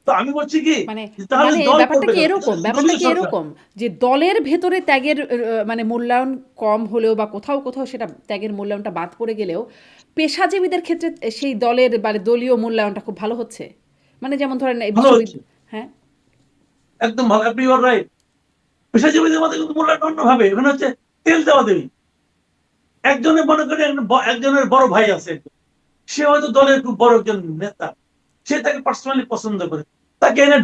তো আমি বলছি কি মানে তাহলে মানে দল ব্যাপারটা করবে কি কেন? এরকম, এটা তো ব্যাপারটা দলীয় কি সরকার। এরকম যে দলের ভেতরে ত্যাগের মানে মূল্যায়ন কম হলেও বা কোথাও কোথাও সেটা ত্যাগের মূল্যায়নটা বাদ পড়ে গেলেও পেশাজীবীদের ক্ষেত্রে সেই দলের মানে দলীয় মূল্যায়নটা খুব ভালো হচ্ছে। মানে যেমন ধরেন এই ভালো হচ্ছে, হ্যাঁ, একদম ভালো, আপনি ইউ আর রাইট। পেশাজীবীদের মধ্যে কিন্তু মূল্যায়ন অন্যভাবে, এখানে হচ্ছে তেল দেওয়া দেবী। একজনের মনে করেন একজনের বড় ভাই আছে, সে হয়তো দলের খুব বড় একজন নেতা, সে তাকে পার্সোনালি পছন্দ করে, তাকে এনে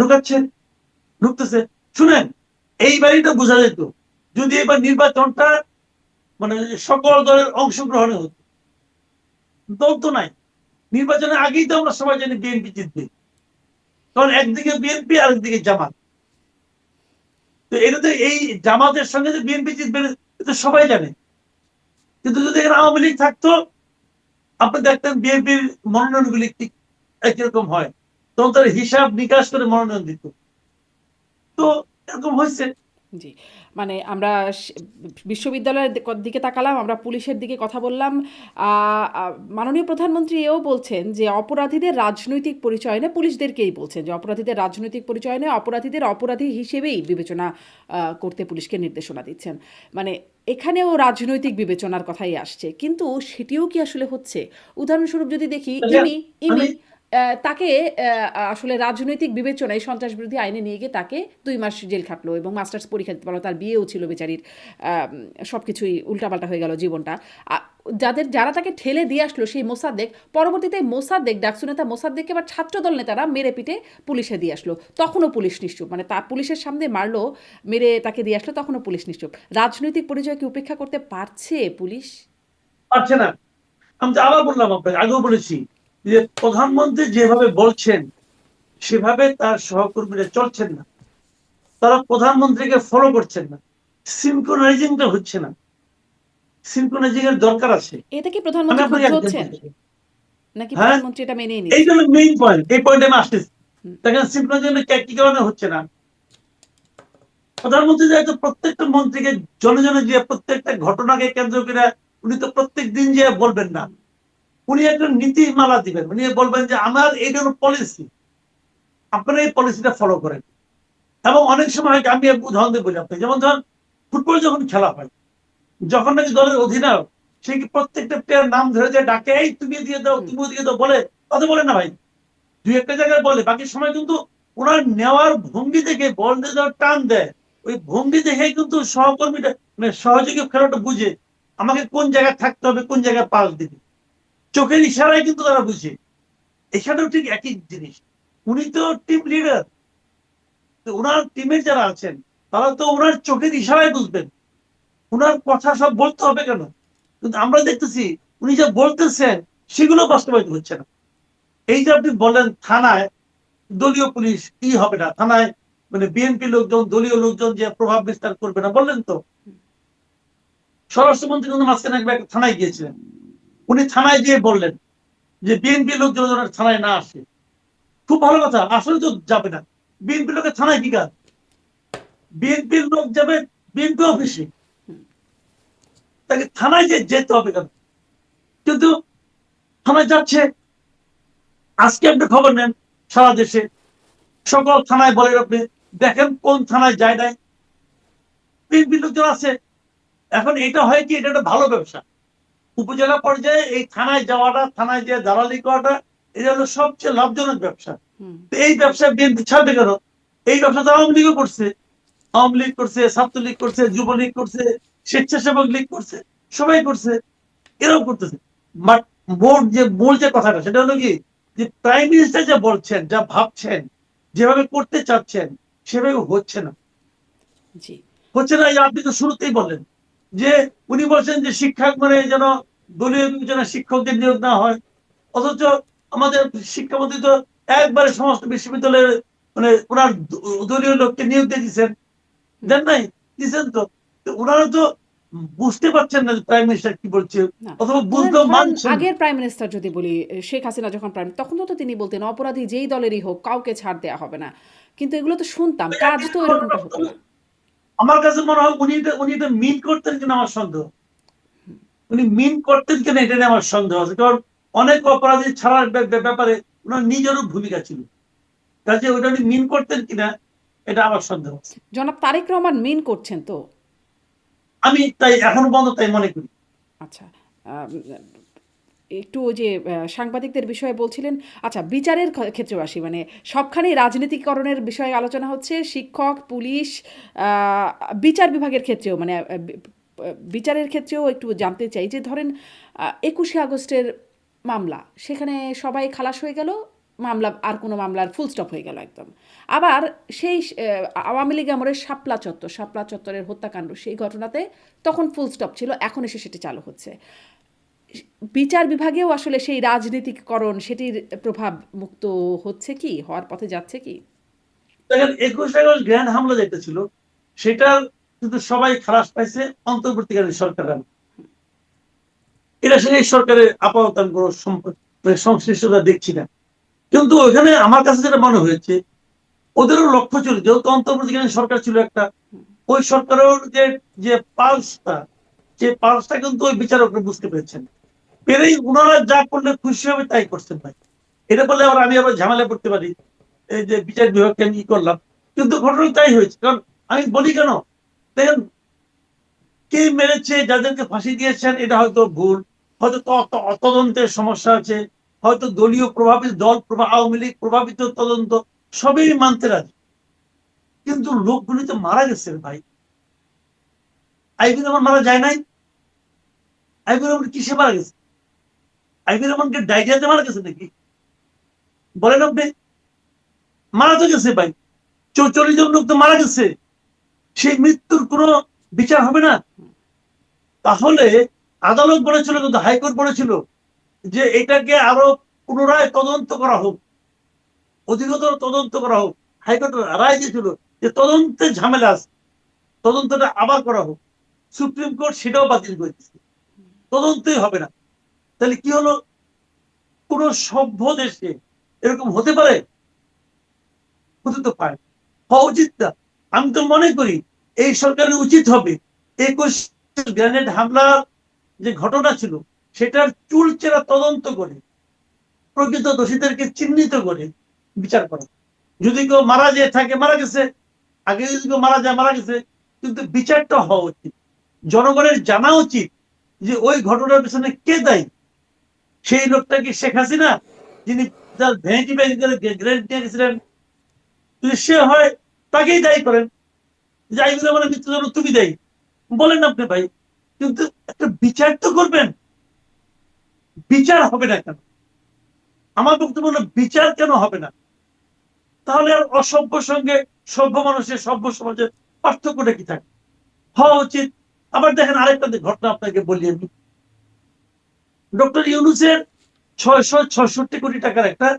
ঢুকতেছে। শুনেন, এইবারই তো বোঝা যেত যদি এবার নির্বাচনটা মানে সকল দলের অংশগ্রহণে হতো। দল তো নাই, নির্বাচনের আগেই তো আমরা সবাই জানি বিএনপি জিতবে, কারণ একদিকে বিএনপি আর একদিকে জামাত। তো এটা তো এই জামাতের সঙ্গে যে বিএনপি জিতবে এটা সবাই জানে। কিন্তু যদি এখানে আওয়ামী লীগ থাকতো, আপনি দেখতেন বিএনপির মনোনয়নগুলি ঠিক একই রকম হয়, তখন তার হিসাব নিকাশ করে মনোনয়ন দিত। তো এরকম হয়েছে। জি। মানে আমরা বিশ্ববিদ্যালয়ের দিকে তাকালাম, আমরা পুলিশের দিকে কথা বললাম। আ আ মাননীয় প্রধানমন্ত্রী এও বলছেন যে অপরাধীদের রাজনৈতিক পরিচয় নয়, পুলিশদেরকেই বলছেন যে অপরাধীদের রাজনৈতিক পরিচয় নয়, অপরাধীদের অপরাধী হিসেবেই বিবেচনা করতে পুলিশকে নির্দেশনা দিচ্ছেন। মানে এখানেও রাজনৈতিক বিবেচনার কথাই আসছে। কিন্তু সেটিও কি আসলে হচ্ছে? উদাহরণস্বরূপ যদি দেখি দেখেন, ইমি আমি তাকে আসলে রাজনৈতিক বিবেচনায় সন্ত্রাসবিরোধী আইনে নিয়ে গিয়ে তাকে ২ মাস জেল খাটলো এবং মাস্টার্স পরীক্ষা দিতে পারলো। তার বিয়েও ছিল বেচারির। সবকিছুই উল্টাপাল্টা হয়ে গেল জীবনটা। যারা তাকে ঠেলে দিয়ে আসলো সেই মোসাদ্দেক, পরবর্তীতে মোসাদ্দেক, ডাকসু নেতা মোসাদ্দেককে আবার ছাত্রদল নেতারা মেরে পিটে পুলিশে দিয়ে আসলো। তখনও পুলিশ নিশ্চুপ। মানে তার পুলিশের সামনে মারলো, মেরে তাকে দিয়ে আসলো, তখনও পুলিশ নিশ্চুপ। রাজনৈতিক পরিচয় কি উপেক্ষা করতে পারছে পুলিশ? পারছে না। আমি তো আবার বললাম, আপনাকে আগেও বলেছি যে প্রধানমন্ত্রী যেভাবে বলছেন সেভাবে তার সহকর্মীরা চলছেন না, তারা প্রধানমন্ত্রীকে ফলো করছেন না, সিনক্রোনাইজিংটা হচ্ছে না। সিনক্রোনাইজিং এর দরকার আছে। এতে কি আমি প্রধানমন্ত্রী আপনাকে ক্ষুব্ধ এক্সাম্পল হচ্ছেন? দেবো। নাকি হ্যাঁ, প্রধানমন্ত্রী এটা মেনেই এইটা নিচ্ছেন? হলো মেইন পয়েন্ট, এই পয়েন্টে আমি আসতেছি। হুম, দেখেন সিনক্রোনাইজিং কি কারণে হচ্ছে না। প্রধানমন্ত্রী যেহেতু প্রত্যেকটা মন্ত্রীকে জনে জনে যে প্রত্যেকটা ঘটনাকে কেন্দ্র করে উনি তো প্রত্যেক দিন যে বলবেন না, উনি একটা নীতিমালা দিবেন, উনি বলবেন যে আমার এই জন্য পলিসি, আপনারা এই পলিসিটা ফলো করেন। এবং অনেক সময় আমি উদাহরণ দিয়ে বলি আপনাকে, যেমন ধরুন ফুটবল যখন খেলা হয়, যখন নাকি দলের অধিনায়ক সে কি প্রত্যেকটা প্লেয়ার নাম ধরে যে ডাকে, এই তুমি দিয়ে দাও, হুম, তুমি দিয়ে দাও বলে, কথা বলে না ভাই। দুই একটা জায়গায় বলে, বাকি সময় কিন্তু ওনার নেওয়ার ভঙ্গি দেখে, বল দিয়ে দেওয়ার টান দেয়, ওই ভঙ্গি দেখে কিন্তু সহকর্মীটা মানে সহযোগী খেলোয়াড়টা বুঝে আমাকে কোন জায়গায় থাকতে হবে, কোন জায়গায় পাস দিবে, চোখের ইশারায় কিন্তু তারা বুঝে। এখানেও ঠিক একই জিনিস। উনি তো টিম লিডার, ওনার টিমের যারা আছেন তারা তো ওনার চোখের ইশারায় বুঝবেন, ওনার কথা সব বলতে হবে কেন। কিন্তু আমরা দেখতেছি উনি যা বলতেছেন সেগুলো বাস্তবায়িত হচ্ছে না। এই যে আপনি বলেন থানায় দলীয় পুলিশ কি হবে না, থানায় মানে বিএনপি লোকজন, দলীয় লোকজন যে প্রভাব বিস্তার করবে না বললেন তো। স্বরাষ্ট্রমন্ত্রী কিন্তু মাঝখানে একবার থানায় গিয়েছিলেন, উনি থানায় গিয়ে বললেন যে বিএনপি লোকজন যেন থানায় না আসে। খুব ভালো কথা, আসলে তো যাবে না। বিএনপি লোকের থানায় কি কাজ? বিএনপির লোক যাবে বিএনপি অফিসে, তাকে থানায় যেতে হবে কেন? কিন্তু থানায় যাচ্ছে। আজকে আপনি খবর নেন, সারা দেশে সকল থানায় বলে আপনি দেখেন কোন থানায় যায় নাই, বিএনপি লোকজন আছে। এখন এটা হয় কি, এটা একটা ভালো ব্যবসা। উপজেলা পর্যায়ে এই থানায় যাওয়াটা, থানায় যে দালালি করাটা, এটা হলো সবচেয়ে লাভজনক ব্যবসা। হুম। এই ব্যবসা বিএনপি ছাড়বে কেন? এই ব্যবসা তো আওয়ামী লীগও করছে, আওয়ামী লীগ করছে, ছাত্রলীগ করছে, যুবলীগ করছে, স্বেচ্ছাসেবক লীগ করছে, সবাই করছে, এরাও করতেছে। বাট মূল যে কথাটা সেটা হলো কি, যে প্রাইম মিনিস্টার যা বলছেন, যা ভাবছেন, যেভাবে করতে চাচ্ছেন সেভাবে হচ্ছে না। জি। হচ্ছে না, আপনি তো শুরুতেই বললেন যে উনি বলছেন যে শিক্ষক মানে যেন দলীয় বিবেচনা শিক্ষকদের নিয়োগ না হয়, অথচ আমাদের শিক্ষামন্ত্রী তো একবারে সমস্ত বিশ্ববিদ্যালয়ের মানে ওনার দলীয় লোককে নিয়োগ দিয়ে দিচ্ছেন, দেন নাই? দিচ্ছেন তো। ওনারা তো বুঝতে পারছেন না প্রাইম মিনিস্টার কি বলছে, না, অথবা ধরেন বুঝতেও ধরেন মানছেন না। আগের প্রাইম মিনিস্টার যদি বলি, শেখ হাসিনা যখন প্রাইম, তখন তো তিনি বলতেন অপরাধী যেই দলেরই হোক কাউকে ছাড় দেয়া হবে না। কিন্তু এগুলো তো শুনতাম, কাজ তো এরকমটা হতো না। আমার কাছে মনে হয় উনি এটা মিন করতেন কিনা আমার সন্দেহ। উনি মিন করতেন কিনা এটা নিয়ে আমার সন্দেহ আছে, কারণ অনেক অপরাধী ছাড়ার ব্যাপারে ওনার নিজেরও ভূমিকা ছিল। কাজে ওইটা উনি মিন করতেন কিনা এটা আমার সন্দেহ আছে। জনাব তারেক রহমান মিন করছেন তো? আমি তাই এখনো পর্যন্ত তাই মনে করি। আচ্ছা, একটু ওই যে সাংবাদিকদের বিষয়ে বলছিলেন। আচ্ছা, বিচারের ক্ষেত্রেও আসি। মানে সবখানেই রাজনীতিকরণের বিষয়ে আলোচনা হচ্ছে। শিক্ষক, পুলিশ, বিচার বিভাগের ক্ষেত্রেও, মানে বিচারের ক্ষেত্রেও একটু জানতে চাই যে ধরেন ২১শে আগস্টের মামলা, সেখানে সবাই খালাস হয়ে গেল, মামলা আর কোনো মামলার ফুল স্টপ হয়ে গেল একদম। আবার সেই আওয়ামী লীগ আমলের শাপলা চত্বরের হত্যাকাণ্ড, সেই ঘটনাতে তখন ফুল স্টপ ছিল, এখন এসে সেটি চালু হচ্ছে। বিচার বিভাগেও আসলে সেই রাজনীতিকরণ, সেটির প্রভাব মুক্ত হচ্ছে কি, হওয়ার পথে যাচ্ছে কি? দেখেন ২১ আগস্ট গ্র্যান্ড হামলা যেটা ছিল সেটার কিন্তু সবাই খালাস পাইছে অন্তর্বর্তীকালীন সরকার। এটা সেই সরকারের আপাতত আমি কোনো সংশ্লিষ্টতা দেখছি না। কিন্তু ওইখানে আমার কাছে যেটা মনে হয়েছে, ওদেরও লক্ষ্য ছিল, যেহেতু অন্তর্বর্তীকালীন সরকার ছিল একটা, ওই সরকারের যে পালসটা, যে পালসটা কিন্তু ওই বিচারকরা বুঝতে পেরেছেন। পেরেই ওনারা যা করলে খুশি হবে তাই করছেন ভাই। এটা বলে আমি আবার ঝামেলা করতে পারি, এই যে বিচার বিভাগকে আমি করলাম, কিন্তু ঘটনা তাই হয়েছে। কারণ আমি বলি কেন, দেখেন কে মেরেছে, যাদেরকে ফাঁসি দিয়েছেন এটা হয়তো ভুল, হয়তো তদন্তের সমস্যা আছে, হয়তো দলীয় প্রভাবিত আওয়ামী লীগ প্রভাবিত তদন্ত, সবই মানতে রাজি। কিন্তু লোকগুলি তো মারা গেছে ভাই। আইবি রহমান মারা যায় নাই? আইবি রহমান কিসে মারা গেছে? আইবি রহমানকে ডায়রিয়াতে মারা গেছে নাকি? বলেন আপনি। মারা তো গেছে ভাই, ৪৪ জন লোক তো মারা গেছে। সেই মৃত্যুর কোনো বিচার হবে না? তাহলে আদালত বলেছিল, কিন্তু হাইকোর্ট বলেছিল যে এটাকে আরো পুনরায় তদন্ত করা হোক, অধিকতর তদন্ত করা হোক। হাইকোর্ট রায় দিয়েছিল যে তদন্তে ঝামেলা আছে, তদন্তটা আবার করা হোক। সুপ্রিম কোর্ট সেটাও বাতিল করে দিচ্ছে, তদন্তই হবে না। তাহলে কি হলো? কোন সভ্য দেশে এরকম হতে পারে? হতে তো পারে, হওয়া উচিত না। আমি তো মনে করি এই সরকারের উচিত হবে ২১ গ্রেনেড হামলার যে ঘটনা ছিল সেটার চুলচেরা তদন্ত করে প্রকৃত দোষীদেরকে চিহ্নিত করে বিচার করা। যদি কেউ মারা যায় থাকে, মারা গেছে, আগে যদি কেউ মারা যায়, মারা গেছে, কিন্তু বিচারটা হওয়া উচিত। জনগণের জানা উচিত যে ওই ঘটনার পিছনে কে দায়ী। সেই লোকটা কি শেখ হাসিনা, যিনি তার ভ্যানিটি ব্যাগ গ্রেনেড নিয়ে গেছিলেন? যদি সে হয় তাকেই দায়ী করেন, যে আইবুল রহমানের মৃত্যুর জন্য তুমি দায়ী বলেন আপনি ভাই। কিন্তু একটা বিচার তো করবেন। বিচার হবে না কেন? আমার বক্তব্য হলো বিচার কেন হবে না? তাহলে আর অসভ্য সঙ্গে সভ্য মানুষের, সভ্য সমাজের পার্থক্যটা কি থাকে? হওয়া উচিত। আবার দেখেন আরেকটা ঘটনা আপনাকে বলি আমি। ডক্টর ইউনূসের ৬৬৬ কোটি টাকার একটা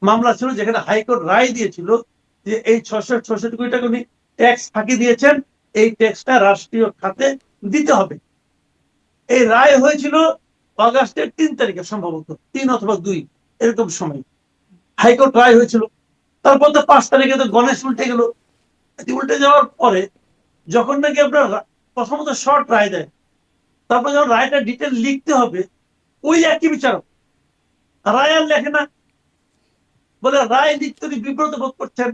মামলা ছিল, যেখানে হাইকোর্ট রায় দিয়েছিল যে এই ৬৬৬ কোটি টাকা উনি ট্যাক্স ফাঁকি দিয়েছেন, এই ট্যাক্সটা রাষ্ট্রীয় খাতে দিতে হবে। এই রায় হয়েছিল অগাস্টের ৩ তারিখে, সম্ভবত ৩ অথবা ২ এরকম সময় হাইকোর্ট রায় হয়েছিল। তারপর তো ৫ তারিখে তো গণেশ উল্টে গেল। উল্টে যাওয়ার পরে যখন নাকি আপনার প্রথমত শর্ট রায় দেয়, তারপর যখন রায়টা ডিটেল লিখতে হবে, ওই একই বিচারক রায় আর লেখে না, বলে রায় লিখতে বিব্রত বোধ করছেন।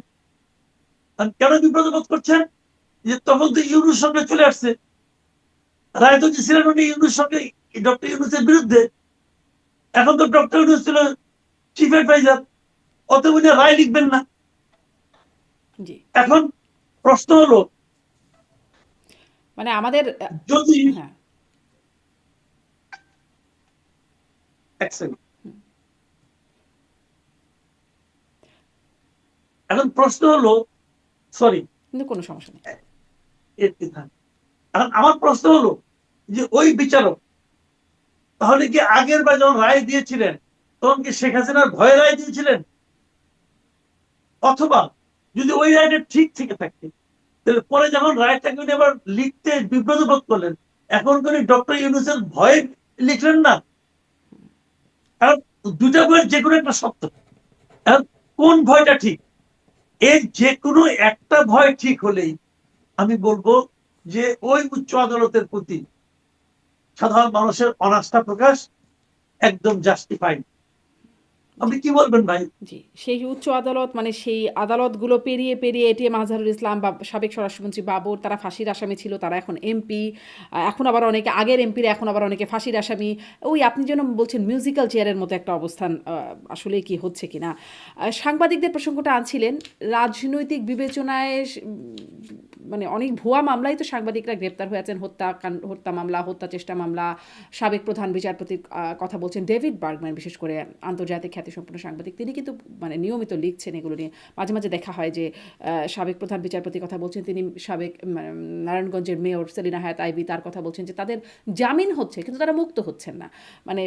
কেন বিব্রত বোধ করছেন? যে তখন তো ইউনূস সঙ্গে চলে আসছে, রায় তো ছিলেন উনি ইউনূস সঙ্গে, ডক্টর ইউনূসের বিরুদ্ধে। এখন তো ডক্টর ইউনূস ছিল চিফ অ্যাডভাইজার, অতএব উনি রায় লিখবেন না। এখন প্রশ্ন হলো, মানে আমাদের যদি হ্যাঁ, এখন প্রশ্ন হলো, সরি, কিন্তু কোনো সমস্যা নেই। এখন আমার প্রশ্ন হলো যে ওই বিচারক তাহলে কি আগের বার যখন রায় দিয়েছিলেন তখন কি শেখ হাসিনার ভয়ে রায় দিয়েছিলেন? অথবা যদি ওই রায়টা ঠিক থেকে থাকে, তাহলে পরে যখন রায়টাকে উনি আবার লিখতে বিব্রত বোধ করলেন, এখন কোন ডক্টর ইউনূসের ভয়ে লিখলেন না? কারণ দুটা বইয়ের যে কোনো একটা সত্য। কোন ভয়টা ঠিক? এর যে কোনো একটা ভয় ঠিক হলেই আমি বলবো যে ওই উচ্চ আদালতের প্রতি সাধারণ মানুষের অনাস্থা প্রকাশ একদম জাস্টিফাইড। আপনি কি বলবেন ভাই? জি, সেই উচ্চ আদালত মানে সেই আদালতগুলো পেরিয়ে, পেরিয়ে এটিএম আজহারুল ইসলাম বা সাবেক স্বরাষ্ট্রমন্ত্রী বাবর তারা ফাঁসির আসামি ছিল, তারা এখন এমপি। এখন আবার অনেকে আগের এমপিরা এখন আবার অনেকে ফাঁসির আসামি। ওই আপনি যেন বলছেন মিউজিক্যাল চেয়ারের মতো একটা অবস্থান আসলেই কি হচ্ছে কিনা। সাংবাদিকদের প্রসঙ্গটা আনছিলেন, রাজনৈতিক বিবেচনায় মানে অনেক ভুয়া মামলায় তো সাংবাদিকরা গ্রেপ্তার হয়ে আছেন, হত্যা মামলা, হত্যা চেষ্টা মামলা। সাবেক প্রধান বিচারপতির কথা বলছেন ডেভিড বার্গম্যান, বিশেষ করে আন্তর্জাতিক খ্যাতিসম্পন্ন সাংবাদিক, তিনি কিন্তু মানে নিয়মিত লিখছেন এগুলো নিয়ে। মাঝে মাঝে দেখা হয় যে সাবেক প্রধান বিচারপতির কথা বলছেন, তিনি সাবেক নারায়ণগঞ্জের মেয়র সেলিনা হায়াত আইভি, তার কথা বলছেন যে তাদের জামিন হচ্ছে কিন্তু তারা মুক্ত হচ্ছেন না। মানে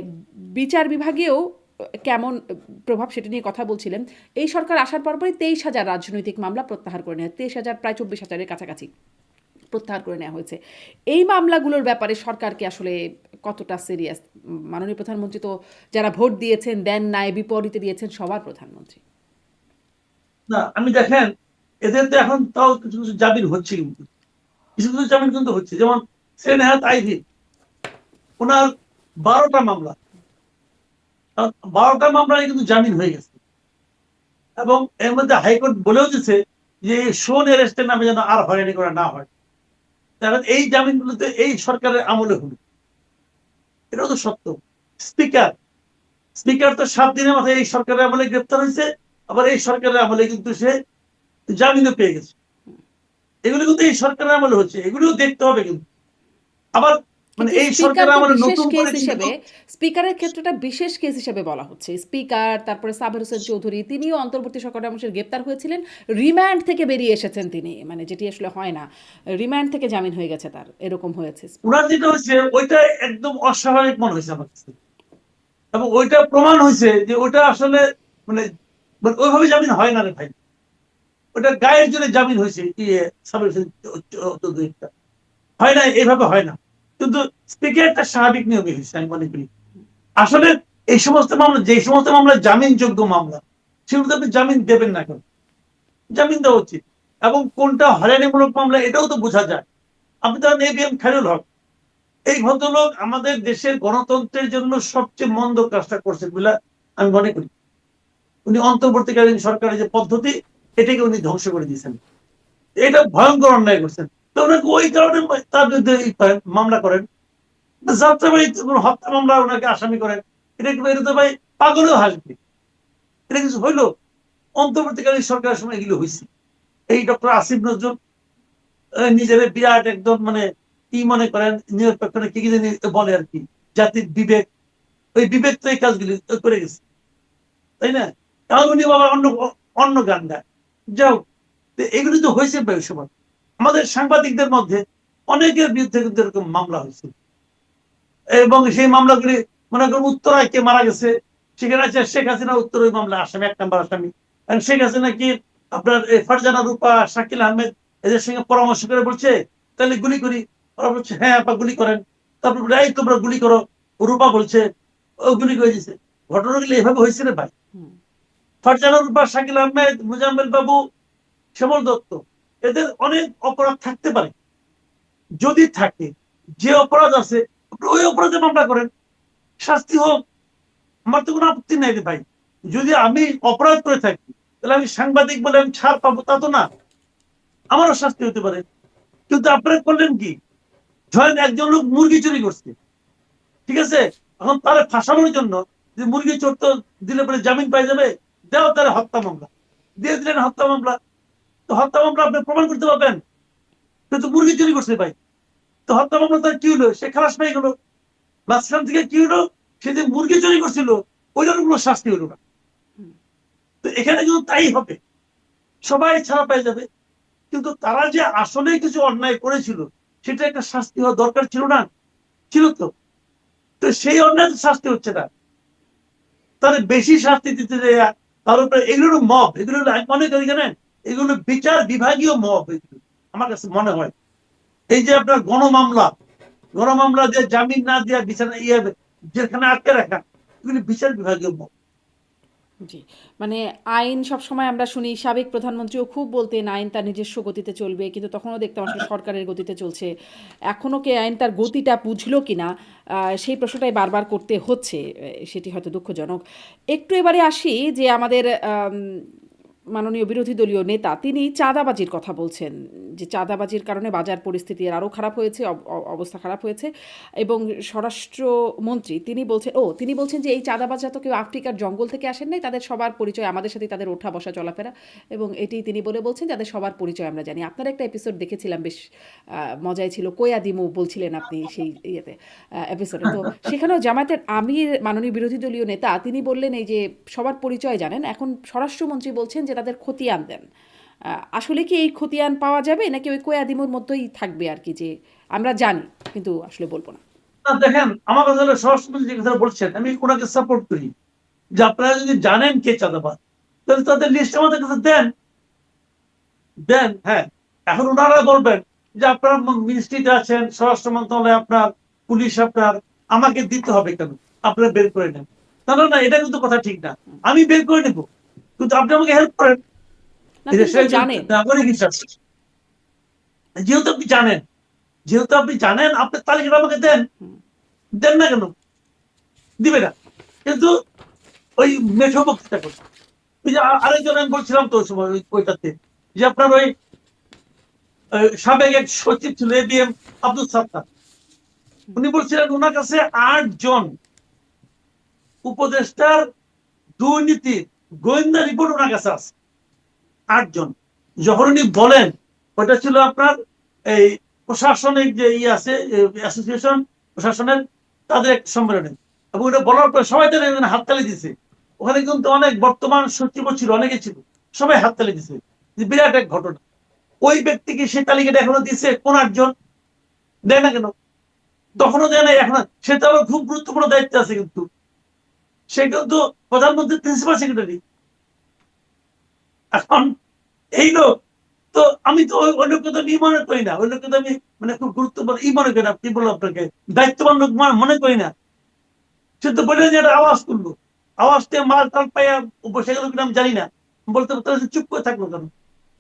বিচার বিভাগেও কেমন প্রভাব সেটা নিয়ে কথা বলছিলেন। এই সরকার আসার পরপরই 23,000 রাজনৈতিক মামলা প্রত্যাহার করে নেয়, 23,000 প্রায় 24,000-এর কাছাকাছি প্রত্যাহার করে নেওয়া হয়েছে। এই মামলাগুলোর ব্যাপারে সরকারকে আসলে কতটা সিরিয়াস? মাননীয় প্রধানমন্ত্রী তো যারা ভোট দিয়েছেন, দেন নাই, বিপরীতে দিয়েছেন, সবার প্রধানমন্ত্রী। না আমি দেখেন, এদের তো এখন তাও কিছু কিছু জামিন হচ্ছে, কিন্তু কিছু কিছু জামিন কিন্তু হচ্ছে। যেমন সেলিনা হায়াত আইভি, ওনার 12টা মামলা, 12টা মামলায় কিন্তু জামিন হয়ে গেছে, এবং এর মধ্যে হাইকোর্ট বলেও দিচ্ছে যে শোন অ্যারেস্টের নামে যেন আর হয়রানি করা না হয়। এই জামিনগুলোতে এই সরকারের আমলে হলো, এটাও তো সত্য। স্পিকার স্পিকার তো 7 দিনের মাথায় এই সরকারের আমলে গ্রেপ্তার হয়েছে, আবার এই সরকারের আমলে কিন্তু সে জামিনও পেয়ে গেছে। এগুলো কিন্তু এই সরকারের আমলে হচ্ছে, এগুলো দেখতে হবে। কিন্তু আবার মানে এই সরকারের আমলে নতুন করে স্পিকারের ক্ষেত্রটা বিশেষ কেস হিসেবে বলা হচ্ছে। স্পিকার, তারপরে সাবের হোসেন চৌধুরী, তিনিও অন্তর্বর্তী সরকারের আমলে গ্রেপ্তার হয়েছিলেন, রিমান্ড থেকে বেরিয়ে এসেছেন তিনি, মানে যেটি আসলে হয় না, রিমান্ড থেকে জামিন হয়ে গেছে তার, এরকম হয়েছে। ওনার যেটা হচ্ছে ওইটা একদম অস্বাভাবিক মনে হয়েছে আমার কাছে, এবং ওইটা প্রমাণ হয়েছে যে ওইটা আসলে মানে ওইভাবে জামিন হয় না রে ভাই। ওটা গায়ের জন্য জামিন হয়েছে, সাবের হোসেন চৌধুরীটা হয় না, এইভাবে হয় না। কিন্তু স্পিকারটা স্বাভাবিক নিয়মে হয়েছে আমি মনে করি। আসলে এই সমস্ত মামলা, যে সমস্ত মামলা জামিনযোগ্য মামলা, সেগুলোতে আপনি জামিন দেবেন না কেন? জামিন দেওয়া উচিত। এবং কোনটা হয়রানিমূলক মামলা এটাও তো বোঝা যায়। আপনি ধরেন এবিএম খায়রুল হক, এই ভদ্রলোক আমাদের দেশের গণতন্ত্রের জন্য সবচেয়ে মন্দ কাজটা করছেন বলে আমি মনে করি। উনি অন্তর্বর্তীকালীন সরকারের যে পদ্ধতি, এটাকে উনি ধ্বংস করে দিয়েছেন, এটা ভয়ঙ্কর অন্যায় করছেন। তো ওনাকে ওই কারণে তার বিরুদ্ধে মামলা করেন, যাত্রাবাড়ি হত্যা মামলা ওনাকে আসামি করেন। এটা তো ভাই পাগলেও হাসবে। এটা কিছু হইলো? অন্তর্বর্তীকালীন সরকারের সময় এগুলো হয়েছে। এই ডক্টর আসিফ নজরুল নিজের বিরাট একদম মানে কি মনে করেন, নিরপেক্ষ কি কি জানি বলে আর কি, জাতির বিবেক, ওই বিবেক তো এই কাজগুলি করে গেছে, তাই না? তাহলে উনি বাবা অন্য অন্য গান গায়। যাও, এগুলি তো হয়েছে ওই সময়। আমাদের সাংবাদিকদের মধ্যে অনেকের বিরুদ্ধে কিন্তু এরকম মামলা হয়েছে, এবং সেই মামলাগুলি মনে করেন উত্তরায় কে মারা গেছে, সেখানে আছে শেখ হাসিনা উত্তর ওই মামলা আসামি, 1 নম্বর আসামি। শেখ হাসিনা কি আপনার ফারজানা রূপা, শাকিল আহমেদ এদের সঙ্গে পরামর্শ করে বলছে তাহলে গুলি করি, ওরা বলছে হ্যাঁ আপা গুলি করেন। তারপর এই তোমরা গুলি করো, রূপা বলছে, ও গুলি করে দিছে। ঘটনাগুলি এভাবে হয়েছে রে ভাই। ফারজানা রূপা, শাকিল আহমেদ, মুজাম্মেল বাবু, শ্যামল দত্ত, এদের অনেক অপরাধ থাকতে পারে। যদি থাকে, যে অপরাধ আছে ওই অপরাধে মামলা করেন, শাস্তি হোক, আমার তো কোনো আপত্তি নাই রে ভাই। যদি আমি অপরাধ করে থাকি তাহলে আমি সাংবাদিক বলে আমি ছাড় পাবো তা তো না, আমারও শাস্তি হতে পারে। কিন্তু আপনারা করলেন কি, ধরেন একজন লোক মুরগি চুরি করছে, ঠিক আছে, এখন তারা ফাঁসানোর জন্য যে মুরগি চোর তো দিলে পরে জামিন পাই যাবে, দেওয়া তারা হত্যা মামলা দিয়ে দিলেন। হত্যা মামলা, তো হত্যা মামলা আপনি প্রমাণ করতে পারবেন কিন্তু মুরগি চুরি করছে ভাই। তো হত্যা মামলা তার কি হলো, সে খালাস পেয়ে গেল। মাঝখান থেকে কি হলো, সে যে মুরগি চুরি করছিল ওইটার কোনো শাস্তি হলো না। তো এখানে কিন্তু তাই হবে, সবাই ছাড়া পেয়ে যাবে, কিন্তু তারা যে আসলে কিছু অন্যায় করেছিল সেটা একটা শাস্তি হওয়া দরকার ছিল না? ছিল তো। তো সেই অন্যায় শাস্তি হচ্ছে না, তাহলে বেশি শাস্তি দিতে যায়। তার উপরে এগুলো মব, এগুলো আমি মনে করি জানেন, এগুলো বিচার বিভাগীয় মব। এগুলো আমার কাছে মনে হয় এই যে আপনার গণমামলা দিয়ে জামিন না দেওয়া, বিছানা জেলখানে আটকে রাখা, এগুলি বিচার বিভাগীয় মব। জি, মানে আইন সবসময় আমরা শুনি, সাবেক প্রধানমন্ত্রীও খুব বলতেন আইন তার নিজস্ব গতিতে চলবে, কিন্তু তখনও দেখতাম আসলে সরকারের গতিতে চলছে। এখনও কি আইন তার গতিটা বুঝলো কিনা, সেই প্রশ্নটাই বারবার করতে হচ্ছে। সেটি হয়তো দুঃখজনক। একটু এবারে আসি যে আমাদের মাননীয় বিরোধী দলীয় নেতা তিনি চাঁদাবাজির কথা বলছেন, যে চাঁদাবাজির কারণে বাজার পরিস্থিতি আরও খারাপ হয়েছে, অবস্থা খারাপ হয়েছে। এবং স্বরাষ্ট্রমন্ত্রী তিনি বলছেন যে এই চাঁদাবাজরা তো কেউ আফ্রিকার জঙ্গল থেকে আসেন নাই, তাদের সবার পরিচয় আমাদের সাথে, তাদের ওঠা বসা চলাফেরা, এবং এটি তিনি বলছেন যাদের সবার পরিচয় আমরা জানি। আপনার একটা এপিসোড দেখেছিলাম, বেশ মজাই ছিল, কোয়া দিমু বলছিলেন আপনি সেই ইয়েতে, এপিসোডে। তো সেখানেও জামায়াতের আমির মাননীয় বিরোধী দলীয় নেতা তিনি বললেন এই যে সবার পরিচয় জানেন, এখন স্বরাষ্ট্রমন্ত্রী বলছেন যে তাদের খতিয়ান দেন। আসলে কি এই খতিয়ান পাওয়া যাবে, নাকি ওই কোয়া দিমুর মধ্যেই থাকবে আর কি, যে আমরা জানি কিন্তু আসলে বলবো না? দেখেন, আমার কথা হলো স্বরাষ্ট্রমন্ত্রী যে কথা বলছেন আমি ওনাকে সাপোর্ট করি, যে আপনারা যদি জানেন কে চাঁদাবাজ তাহলে তাদের লিস্ট আমাদের কাছে দেন। হ্যাঁ, এখন ওনারা বলবেন যে আপনারা মিনিস্ট্রিতে আছেন, স্বরাষ্ট্র মন্ত্রণালয় আপনার, পুলিশ আপনার, আমাকে দিতে হবে কেন, আপনারা বের করে নেন। না না, এটা কিন্তু কথা ঠিক না। আমি বের করে নেব, কিন্তু আপনি আমাকে হেল্প করেন। নাগরিক হিসাবে যেহেতু আপনি জানেন, আপনার তালিকাটা আমাকে দেন না কেন, দিবে না। কিন্তু ওই মেঠো বক্তৃতা করছে। ওই যে আরেকজন আমি বলছিলাম তো ওই সময় ওইটাতে, যে আপনার ওই সাবেক এক সচিব ছিল এবিএম আব্দুল সাত্তার, উনি বলছিলেন ওনার কাছে 8 জন উপদেষ্টার দুর্নীতির গোয়েন্দা রিপোর্ট ওনার কাছে আছে। 8 জন। যখন উনি বলেন, ওটা ছিল আপনার এই প্রশাসনিক যে আছে অ্যাসোসিয়েশন প্রশাসনের, তাদের এক সম্মেলনে, এবং ওটা বলার পর সবাই তাদের হাততালি দিছে। ওখানে কিন্তু অনেক বর্তমান সচিব ছিল, অনেকে ছিল, সবাই হাততালি দিছে। বিরাট এক ঘটনা। ওই ব্যক্তিকে সেই তালিকাটা এখনো দিচ্ছে কোন 8 জন? দেয় না কেন? তখনও দেয় না, এখন সে তো আবার খুব গুরুত্বপূর্ণ দায়িত্ব আছে, কিন্তু সে কিন্তু প্রধানমন্ত্রীর প্রিন্সিপাল সেক্রেটারি। এখন এই লোক, তো আমি তো ওই লোককে তো মনে করি না, ওই লোককে তো আমি মানে খুব গুরুত্বপূর্ণ মনে করি না, কি বলবো আপনাকে, দায়িত্ববান লোক মনে করি না। সে তো বলে যে একটা আওয়াজ করলো, আওয়াজটা মাল টাল পাইয়া বসে গেল কিনা আমি জানি না, বলতে চুপ করে থাকলো কেন?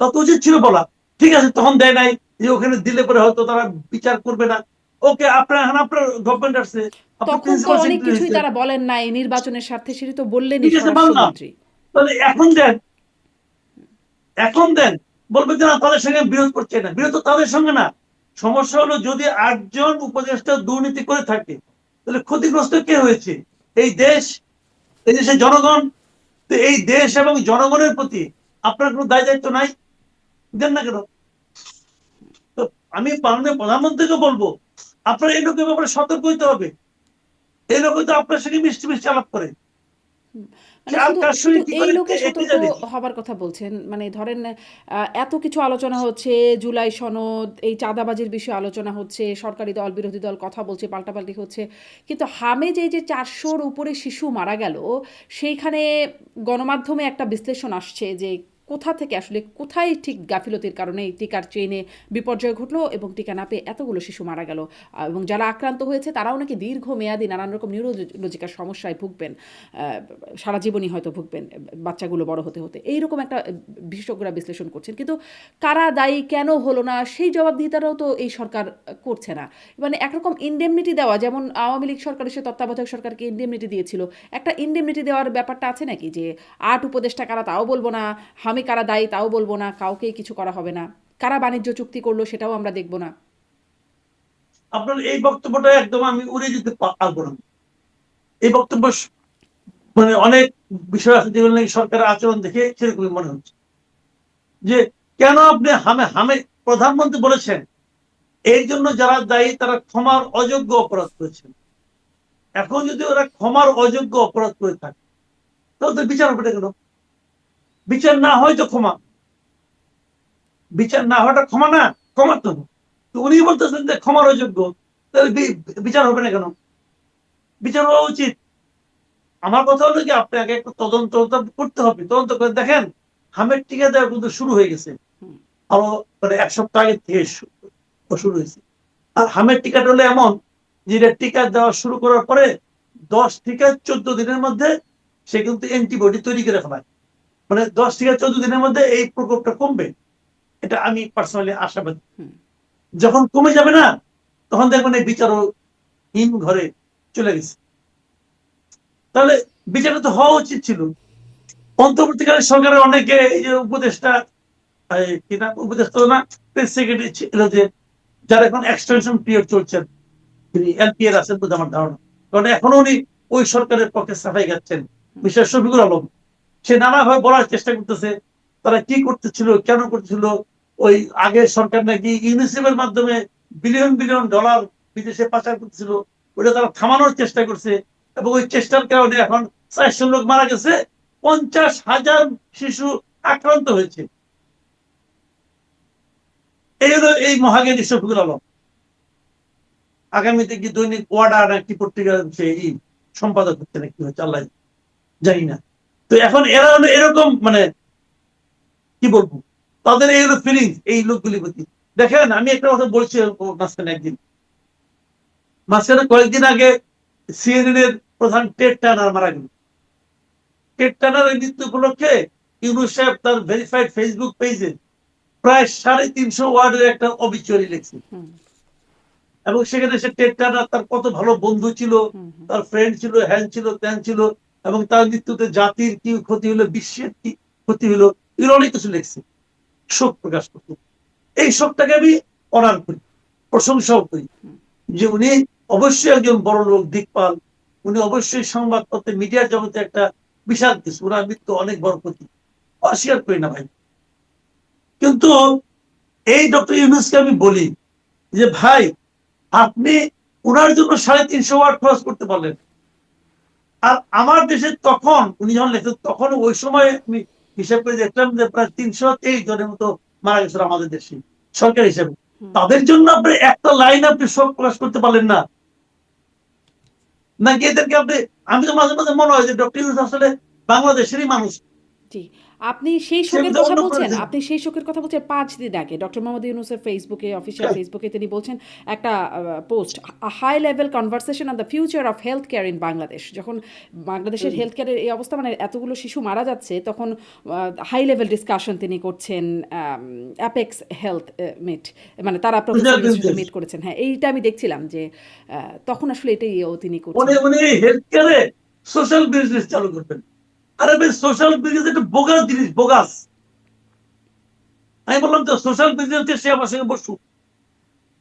তত উচিত ছিল বলা, ঠিক আছে তখন দেয় নাই, যে ওখানে দিলে পরে হয়তো তারা বিচার করবে না। ওকে, আপনার গভর্নমেন্ট আসছে, তখন তো অনেক কিছুই তারা বলেন নাই নির্বাচনের স্বার্থে, সেটি তো বললেনই ঠিক আছে, মানলাম। স্বরাষ্ট্রমন্ত্রী। তাহলে এখন দেন, বলবে যে না তাদের সঙ্গে বিরোধ করছে না, বিরোধ তো তাদের সঙ্গে না। সমস্যা হলো যদি 8 জন উপদেষ্টা দুর্নীতি করে থাকে, তাহলে ক্ষতিগ্রস্ত কে হয়েছে? এই দেশ, এই দেশের জনগণ। তো এই দেশ এবং জনগণের প্রতি আপনার কোনো দায় দায়িত্ব নাই? দেন না কেন? তো আমি মাননীয় প্রধানমন্ত্রীকে বলবো, আপনার এই লোকের ব্যাপারে সতর্ক হইতে হবে। এই লোক তো আপনার সঙ্গে মিষ্টি মিষ্টি আলাপ করে, মানে শুধু এই লোকে সতর্ক হবার কথা বলছেন, মানে ধরেন এত কিছু আলোচনা হচ্ছে, জুলাই সনদ, এই চাঁদাবাজির বিষয়ে আলোচনা হচ্ছে, সরকারি দল বিরোধী দল কথা বলছে, পাল্টাপাল্টি হচ্ছে, কিন্তু হামে যে 400-র উপরে শিশু মারা গেল, সেইখানে গণমাধ্যমে একটা বিশ্লেষণ আসছে যে কোথায় ঠিক গাফিলতির কারণে এই টিকার চেইনে বিপর্যয় ঘটলো এবং টিকা না পেয়ে এতগুলো শিশু মারা গেল। এবং যারা আক্রান্ত হয়েছে তারাও নাকি দীর্ঘমেয়াদী নানান রকম নিউরোলজিক্যাল সমস্যায় ভুগবেন, সারা জীবনই হয়তো ভুগবেন বাচ্চাগুলো বড় হতে হতে। এইরকম একটা বিশেষজ্ঞরা বিশ্লেষণ করছেন, কিন্তু কারা দায়ী, কেন হলো না, সেই জবাবদিহিতাটাও তো এই সরকার করছে না। মানে একরকম ইনডেমনিটি দেওয়া, যেমন আওয়ামী লীগ সরকার এসে তত্ত্বাবধায়ক সরকারকে ইনডেমনিটি দিয়েছিল, একটা ইনডেমনিটি দেওয়ার ব্যাপারটা আছে নাকি, যে 8 উপদেষ্টা কারা তাও বলবো না, হামে কারা দায়ী তাও বলবো না, কাউকেই কিছু করা হবে না, কারা বাণিজ্য চুক্তি করলো সেটাও আমরা দেখবো না। আপনার এই বক্তব্যটা একদম আমি উড়ে যেতে পারবো না। এই বক্তব্য মানে অনেক বিষয় আছে যেগুলো নাকি সরকারের আচরণ দেখে সেরকমই মনে হচ্ছে, যে কেন আপনি হামে প্রধানমন্ত্রী বলেছেন এই জন্য যারা দায়ী তারা ক্ষমার অযোগ্য অপরাধ করেছেন। এখন যদি ওরা ক্ষমার অযোগ্য অপরাধ করে থাকে, তাহলে বিচার হবে কেন? বিচার না হয় তো ক্ষমা, বিচার না হওয়াটা ক্ষমা না, ক্ষমা তো উনি বলতেছেন যে ক্ষমার অযোগ্য, তাহলে বিচার হবে না কেন? বিচার হওয়া উচিত। আমার কথা হলো কি, আপনাকে একটু তদন্ত করতে হবে, তদন্ত করে দেখেন হামের টিকা দেওয়া কিন্তু শুরু হয়ে গেছে, আরো মানে 1 সপ্তাহ আগে থেকে শুরু হয়েছে। আর হামের টিকাটা হলো এমন যে টিকা দেওয়া শুরু করার পরে 10 থেকে 14 দিনের মধ্যে সে কিন্তু অ্যান্টিবডি তৈরি করে ফেলায়, মানে 10 থেকে 14 দিনের মধ্যে এই প্রকোপটা কমবে, এটা আমি পার্সোনালি আশাবাদী। যখন কমে যাবে না, তখন দেখবেন এই বিচারহীন ঘরে চলে গেছে। তাহলে বিচারটা তো হওয়া উচিত ছিল। অন্তর্বর্তীকালীন সরকারের অনেকে এই যে উপদেষ্টা, উপদেষ্টা না, প্রেস সেক্রেটারি ছিল, যে যারা এখন এক্সটেনশন পিরিয়ড চলছেন, তিনি এলপিএর আছেন বলে আমার ধারণা, কারণ এখনো উনি ওই সরকারের পক্ষে সাফাই গাচ্ছেন। মিস্টার শফিকুল আলম, সে নানাভাবে বলার চেষ্টা করতেছে তারা কি করতেছিল, কেন করতেছিল। ওই আগের সরকার নাকি ইউনিসেফের মাধ্যমে বিলিয়ন বিলিয়ন ডলার বিদেশে পাচার করতেছিল, ওটা তারা থামানোর চেষ্টা করছে, এবং ওই চেষ্টার কারণে এখন 400 লোক মারা গেছে, 50,000 শিশু আক্রান্ত হয়েছে। এই হলো এই মহাজ্ঞানী শফিকুল আলম। আগামীতে কি দৈনিক ওয়াডা না কি পত্রিকার সেই সম্পাদক হচ্ছে না কি হচ্ছে আল্লাহ জানি না। তো এখন এরা হলো এরকম, মানে কি বলবো, তাদের এই হলো ফিলিংস এই লোকগুলির প্রতি। দেখেন আমি একটা কথা বলছি মাঝখানে কয়েকদিন আগে সিএনএন এর প্রধান টেড টার্নার মারা গেল। টেড টার্নারের মৃত্যু উপলক্ষে ইউনুস সাহেব তার ভেরিফাইড ফেসবুক পেজে প্রায় 350 ওয়ার্ডের একটা অবিচুয়ারি লিখছে, এবং সেখানে সে টেড টার্নার তার কত ভালো বন্ধু ছিল, তার ফ্রেন্ড ছিল, হ্যান ছিল, ত্যান ছিল, এবং তার মৃত্যুতে জাতির কি ক্ষতি হলো, বিশ্বের কি ক্ষতি হলো, এগুলো অনেক কিছু লিখছে, শোক প্রকাশ করতে। এই শোকটাকে আমি অনার করি, প্রশংসাও করি, যে উনি অবশ্যই একজন বড় লোক, দিকপাল, উনি অবশ্যই সংবাদপত্রে মিডিয়ার জগতে একটা বিশাল কিছু, ওনার মৃত্যু অনেক বড় ক্ষতি, অস্বীকার করি না ভাই। কিন্তু এই ডক্টর ইউনূসকে আমি বলি যে ভাই, আপনি ওনার জন্য 350 ওয়াট খরচ করতে পারলেন, আর আমার দেশে তখন উনি যখন লেখেন তখন ওই সময় আমি হিসাব করে দেখলাম যে প্রায় 323 জনের মতো মারা গেছিল আমাদের দেশে সরকার হিসেবে। তাদের জন্য আপনি একটা লাইন আপনি শোক প্রকাশ করতে পারলেন না, নাকি এদেরকে আপনি, আমি তো মাঝে মাঝে মনে হয় যে ডক্টর ইউনূস আসলে বাংলাদেশেরই মানুষ। জি, আপনি সেই শোকের কথা বলছেন, আপনি সেই শোকের কথা বলছেন 5 দিন আগে ডক্টর মোহাম্মদ ইউনূসের ফেসবুকে, অফিসিয়াল ফেসবুকে তিনি বলছেন একটা post, high level conversation on the future of health care in Bangladesh. যখন বাংলাদেশের হেলথ কেয়ারের এই অবস্থা, মানে এতগুলো শিশু মারা যাচ্ছে, তখন হাই লেভেল ডিসকাশন তিনি করছেন। অ্যাপেক্স হেলথ মিট, মানে তারা প্রফেসর মিট করেছেন। হ্যাঁ, এইটা আমি দেখছিলাম যে তখন আসলে এটাই তিনি করছেন, উনি হেলথ কেয়ারে সোশ্যাল বিজনেস চালু করবেন। আরে ভাই, সোশ্যাল বিজনেস একটা বোগাস জিনিস, বোগাস। আমি বললাম তো সোশ্যাল বিজনেস, সে আমার সঙ্গে বসু,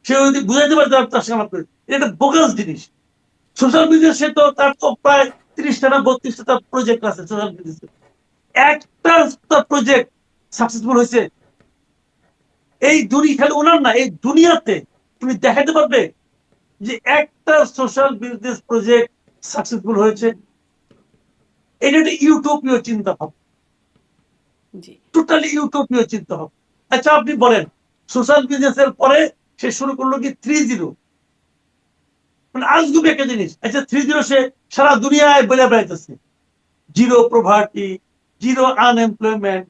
সে যদি বুঝাইতে পারে তার সঙ্গে আমার, এটা বোগাস জিনিস। সোশ্যাল বিজনেসে তো তার তো প্রায় 30টা না 32টা প্রজেক্ট আছে সোশ্যাল বিজনেসে, একটা প্রজেক্ট সাকসেসফুল হয়েছে এই দুনিয়া, খালি ওনার না, এই দুনিয়াতে তুমি দেখাতে পারবে যে একটা সোশ্যাল বিজনেস প্রজেক্ট সাকসেসফুল হয়েছে? এটা একটা ইউটোপীয় চিন্তা ভাবনা, টোটালি ইউটোপীয় চিন্তা ভাবনা। আচ্ছা আপনি বলেন, সোশ্যাল বিজনেসের পরে সে শুরু করলো কি 3-0, মানে আজগুবি একটা জিনিস। আচ্ছা 3-0 সে সারা দুনিয়ায় বলে বেড়াইতেছে, 0 পভার্টি, 0 আনএমপ্লয়মেন্ট,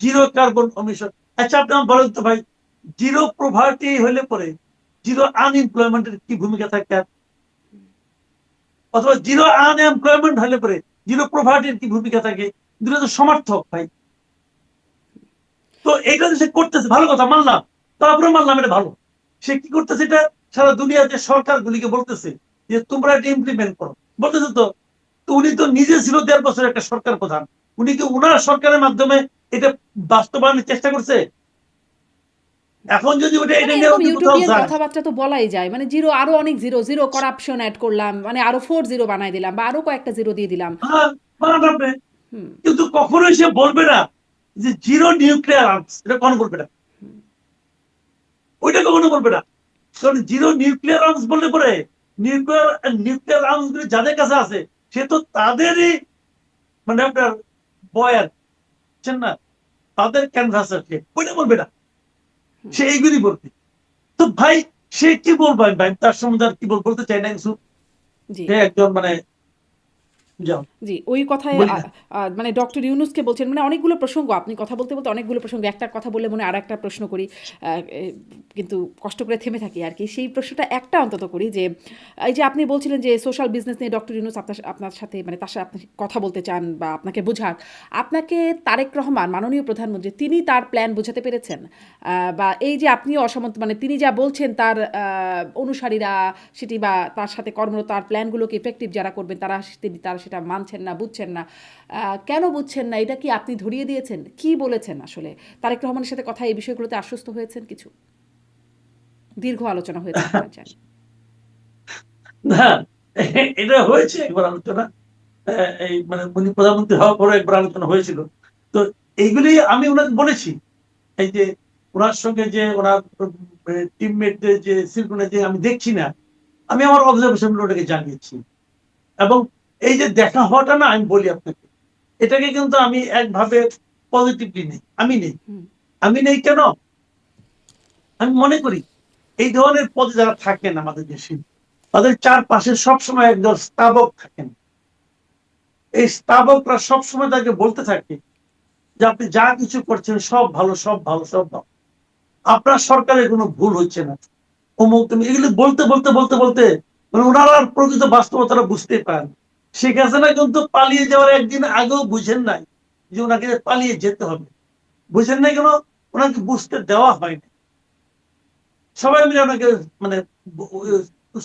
0 কার্বন কমিশন। আচ্ছা আপনি আমার বলেন তো ভাই, 0 পভার্টি হলে পরে 0 আনএমপ্লয়মেন্টের কি ভূমিকা থাকে, অথবা 0 আনএমপ্লয়মেন্ট হলে পরে 0 পভার্টির কি ভূমিকা থাকে? দুটো তো সমার্থক ভাই। তো এটা সে করতেছে, ভালো কথা মানলাম, তারপরে মানলাম এটা ভালো। সে কি করতেছে, এটা সারা দুনিয়াতে সরকারগুলিকে বলতেছে যে তোমরা এটা ইমপ্লিমেন্ট করো, বলতেছে তো। উনি তো নিজে ছিল 1.5 বছর একটা সরকার প্রধান, উনি কি উনার সরকারের মাধ্যমে এটা বাস্তবায়নের চেষ্টা করছে? এখন যদি ওটা এটা নিয়ে ইউটোপিয়ান কথাবার্তা তো বলাই যায়, মানে জিরো, আরো অনেক জিরো, জিরো করাপশন অ্যাড করলাম, মানে আরো 4-0 বানাই দিলাম, বা আরো কয়েকটা জিরো দিয়ে দিলাম। কিন্তু কখনোই সে বলবে না যে 0 নিউক্লিয়ার আর্মস, এটা কখনো বলবে না, ওইটা কখনো বলবে না। কারণ 0 নিউক্লিয়ার আর্মস বললে পরে নিউক্লিয়ার আর্মস গুলি যাদের কাছে আছে সে তো তাদেরই, মানে আপনার বয়ার না, তাদের ক্যানভাসার, ওইটা বলবে না, সে এইগুলি বলবে। তো ভাই সে কি বলবো, ভাই তার সম্বন্ধে আর কি বলতে চাই না কিছু। সে একজন মানে যাও জি, ওই কথায় বলি না। মানে ডক্টর ইউনূসকে বলছেন, মানে অনেকগুলো প্রসঙ্গ, আপনি কথা বলতে, বলতে অনেকগুলো প্রসঙ্গ, একটা কথা বললে মনে হয় আরেকটা প্রশ্ন করি। এ কিন্তু কষ্ট করে থেমে থাকি আরকি। সেই প্রশ্নটা একটা অন্তত করি যে, এই যে আপনি বলছিলেন যে সোশ্যাল বিজনেস নিয়ে ডক্টর ইউনূস আপনার সাথে, মানে তার সাথে আপনি কথা বলতে চান বা আপনাকে বোঝাক। আপনাকে তারেক রহমান মাননীয় প্রধানমন্ত্রী, তিনি তার প্ল্যান বোঝাতে পেরেছেন? বা এই যে আপনিও অসমত, মানে তিনি যা বলছেন তার অনুসারীরা সেটি, বা তার সাথে কর্মরত, তার প্ল্যানগুলোকে ইফেক্টিভ যারা করবেন তারা সেটা মানছেন না, বুঝছেন না। কেন বুঝছেন না? এটা কি আপনি ধরিয়ে দিয়েছেন? কি বলেছেন আসলে? তারেক রহমানের সাথে কথা, এই বিষয়গুলোতে আশ্বস্ত হয়েছেন কিছু? দীর্ঘ আলোচনা হয়েছে কিনা জানি। না, এটা হয়েছে একবার আলোচনা। এই মানে উনি প্রধানমন্ত্রী হওয়ার পরে একবার আলোচনা হয়েছিল। তো এইগুলি আমি ওনাকে বলেছি, এই যে ওনার সঙ্গে যে ওনার টিমমেটদের যে সিলকোনে যে আমি দেখছি না, আমি আমার অবজারভেশন ওটাকে জানিয়েছি। এবং এই যে দেখা হওয়াটা না, আমি বলি আপনাকে, এটাকে কিন্তু আমি একভাবে পজিটিভলি নেই। আমি নেই কেন? আমি মনে করি এই ধরনের পদে যারা থাকেন আমাদের দেশে, তাদের চারপাশে সবসময় একদল স্তাবক থাকেন। এই স্তাবকরা সবসময় তাকে বলতে থাকে যে আপনি যা কিছু করছেন সব ভালো, সব ভালো, সব ভালো, আপনার সরকারের কোনো ভুল হচ্ছে না, অমুক তুমি, এগুলো বলতে বলতে বলতে বলতে মানে ওনারা আর প্রকৃত বাস্তবতাটা বুঝতে পারেন। শেখ হাসিনা কিন্তু পালিয়ে যাওয়ার একদিন আগেও বুঝেন নাই যে ওনাকে পালিয়ে যেতে হবে। বুঝেন নাই কেন? ওনাকে বুঝতে দেওয়া হয়নি। সবাই মিলে ওনাকে মানে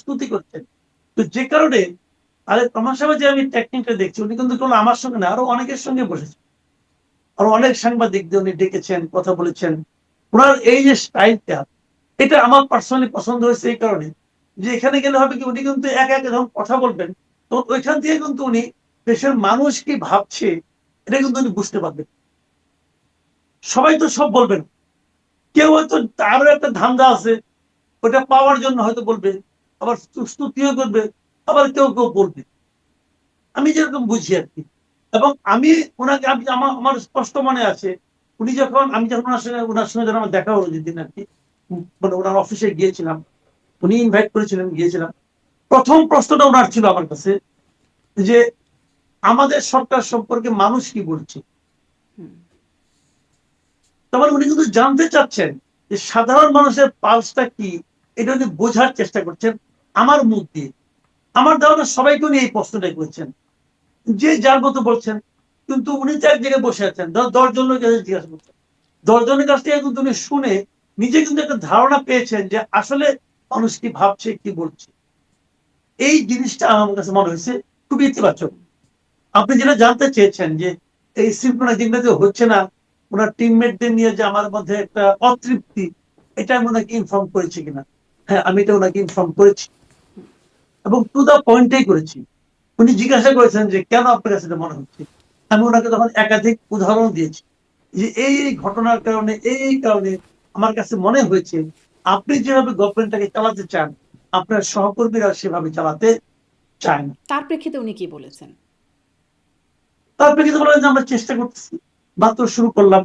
স্তুতি করছেন। তো যে কারণে আরে তোমার সাথে যে আমি টেকনিকটা দেখছি, উনি কিন্তু কোনো আমার সঙ্গে না, আরো অনেকের সঙ্গে বসেছেন, আরো অনেক সাংবাদিকদের উনি ডেকেছেন, কথা বলেছেন। ওনার এই যে স্টাইলটা, এটা আমার পার্সোনালি পছন্দ হয়েছে এই কারণে যে এখানে গেলে হবে কি, উনি কিন্তু একা একা যখন কথা বলবেন, তো ওইখান থেকে কিন্তু উনি দেশের মানুষ কি ভাবছে এটা কিন্তু উনি বুঝতে পারবেন। সবাই তো সব বলবেন, কেউ হয়তো তারও একটা ধান্দা আছে, ওটা পাওয়ার জন্য হয়তো বলবে, আবার স্তুতিও করবে, আবার কেউ কেউ বলবে। আমি যেরকম বুঝি আর কি। এবং আমি ওনাকে, আমি আমার স্পষ্ট মনে আছে, উনি যখন, আমি যখন ওনার সঙ্গে যখন আমার দেখা হলো যেদিন আর কি, মানে ওনার অফিসে গিয়েছিলাম, উনি ইনভাইট করেছিলেন, গিয়েছিলাম। প্রথম প্রশ্নটা ওনার ছিল আমার কাছে যে আমাদের সরকার সম্পর্কে মানুষ কি বলছে। তারপরে উনি কিন্তু জানতে চাচ্ছেন যে সাধারণ মানুষের পালসটা কি, এটা উনি বোঝার চেষ্টা করছেন আমার মুখ দিয়ে। আমার ধারণা সবাইকে উনি এই প্রশ্নটাই করেছেন, যে যার মতো বলছেন। কিন্তু উনি তো এক জায়গায় বসে আছেন, 10 জনের কাছে জিজ্ঞাসা করছেন, 10 জনের কাছ থেকে কিন্তু উনি শুনে নিজে কিন্তু একটা ধারণা পেয়েছেন যে আসলে মানুষ কি ভাবছে, কি বলছে। এই জিনিসটা আমার কাছে মনে হয়েছে খুবই ইতিবাচক। আপনি যেটা জানতে চেয়েছেন যে এই সিনক্রোনাইজিংটা যে হচ্ছে না, ওনার টিমমেটদের নিয়ে যে আমার মধ্যে একটা অতৃপ্তি, এটা আমি ওনাকে ইনফর্ম করেছি কিনা? হ্যাঁ, আমি এটা ওনাকে ইনফর্ম করেছি এবং টু দা পয়েন্টেই করেছি। উনি জিজ্ঞাসা করেছেন যে কেন আপনার কাছে এটা মনে হচ্ছে। আমি ওনাকে তখন একাধিক উদাহরণ দিয়েছি যে এই এই ঘটনার কারণে, এই কারণে আমার কাছে মনে হয়েছে আপনি যেভাবে গভর্নমেন্টটাকে চালাতে চান, আপনার সহকর্মীরা সেভাবে চালাতে চায় না। তার প্রেক্ষিতে উনি কি বলেছেন? তারপরে কিন্তু বলেন যে আমরা চেষ্টা করতেছি, মাত্র শুরু করলাম,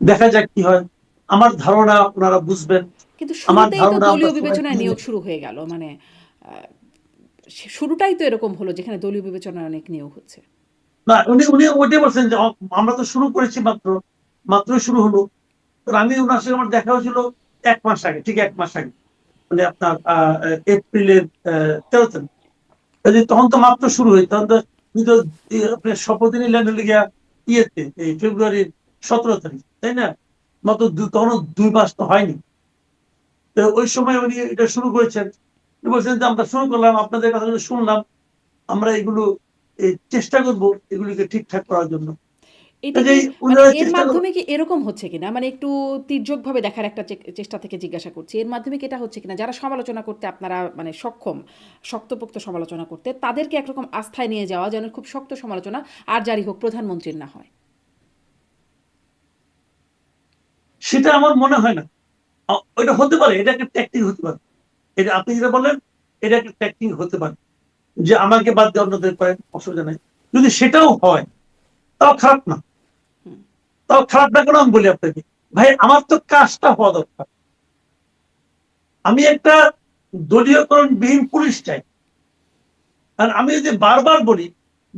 দেখা যাক কি হয়। আমার ধারণা ওনারা বুঝবেন, কিন্তু আমার শুরুতেই তো ধারণা আমরা দলীয় সবাই বিবেচনায় মিলে। নিয়োগ শুরু হয়ে গেল। মানে শুরুটাই তো এরকম হলো, যেখানে দলীয় বিবেচনায় অনেক নিয়োগ হচ্ছে। না, উনি উনি ওইটাই বলছেন যে আমরা তো শুরু করেছি, মাত্রই শুরু হলো। আমি ওনার সঙ্গে আমার দেখা হয়েছিল 1 মাস আগে, ঠিক 1 মাস আগে, মানে আপনার এপ্রিলের 13 তারিখ। তখন তো মাত্র শুরু হয়েছে, তখন তো উনি তো আপনার শপথ নিলেন গিয়া ইয়েতে, এই ফেব্রুয়ারির 17 তারিখ, তাই না? মাত্র তখনও 2 মাস তো হয়নি। তো ওই সময় উনি এটা শুরু করেছেন। উনি বলছেন যে আমরা শুরু করলাম, আপনাদের কথাগুলো শুনলাম, আমরা এগুলো চেষ্টা করব এগুলিকে ঠিকঠাক করার জন্য। এটা কি, কাজেই মানে উনারা এর চেষ্টা করবেন। মাধ্যমে কি এরকম হচ্ছে কিনা, মানে একটু তির্যকভাবে দেখার একটা চেষ্টা থেকে জিজ্ঞাসা করছি, এর মাধ্যমে কি এটা হচ্ছে কিনা যারা সমালোচনা করতে আপনারা মানে সক্ষম, শক্তপোক্ত সমালোচনা করতে, তাদেরকে একরকম আস্থায় নিয়ে যাওয়া যেন খুব শক্ত সমালোচনা আর জারি হোক, প্রধানমন্ত্রীর না হয়? সেটা আমার মনে হয় না। ওইটা হতে পারে, এটা একটা ট্যাকটিক হতে পারে। এটা আপনি যেটা বললেন, এটা একটা ট্যাকটিক হতে পারে যে আমাকে বাদ দিয়ে অন্যদের করেন, অসুবিধা নেই। যদি সেটাও হয় তাও খারাপ না। তাও খারাপ না কেন আমি বলি আপনাকে, ভাই আমার তো কাজটা হওয়া দরকার। আমি একটা দলীয়করণবিহীন পুলিশ চাই। কারণ আমি যদি বারবার বলি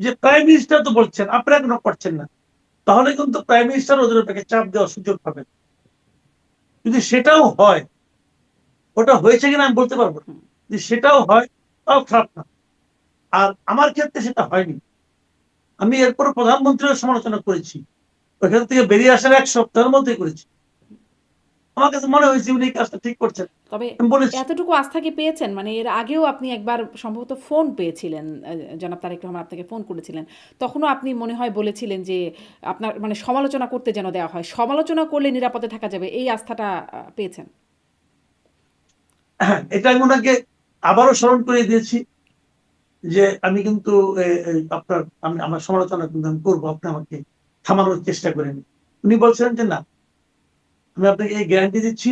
যে প্রাইম মিনিস্টার তো বলছেন, আপনারা কেন করছেন না? তাহলে কিন্তু প্রাইম মিনিস্টার ওদের উপরে চাপ দেওয়ার সুযোগ পাবেন। যদি সেটাও হয়, ওটা হয়েছে কিনা আমি বলতে পারবো না, যদি সেটাও হয় তাও খারাপ না। আর আমার ক্ষেত্রে সেটা হয়নি। আমি এরপর প্রধানমন্ত্রীর সমালোচনা করেছি, ওইখান থেকে বেরিয়ে আসার 1 সপ্তাহের মধ্যেই করেছি। আমার কাছে মনে হয়েছে উনি এই কাজটা ঠিক করছেন। তবে আমি বলেছি, এতটুকু আস্থা কি পেয়েছেন? মানে এর আগেও আপনি একবার সম্ভবত ফোন পেয়েছিলেন, জনাব তারেক রহমান আপনাকে ফোন করেছিলেন। তখনও আপনি মনে হয় বলেছিলেন যে আপনার মানে সমালোচনা করতে যেন দেওয়া হয়। সমালোচনা করলে নিরাপদে থাকা যাবে। এই আস্থাটা পেয়েছেন? হ্যাঁ, এটা আমি ওনাকে আবারও স্মরণ করিয়ে দিয়েছি যে আমি কিন্তু আপনার আমি আমার সমালোচনা কিন্তু আমি করবো, আপনি আমাকে থামানোর চেষ্টা করেন। উনি বলছিলেন যে না, আমি আপনাকে এই গ্যারান্টি দিচ্ছি,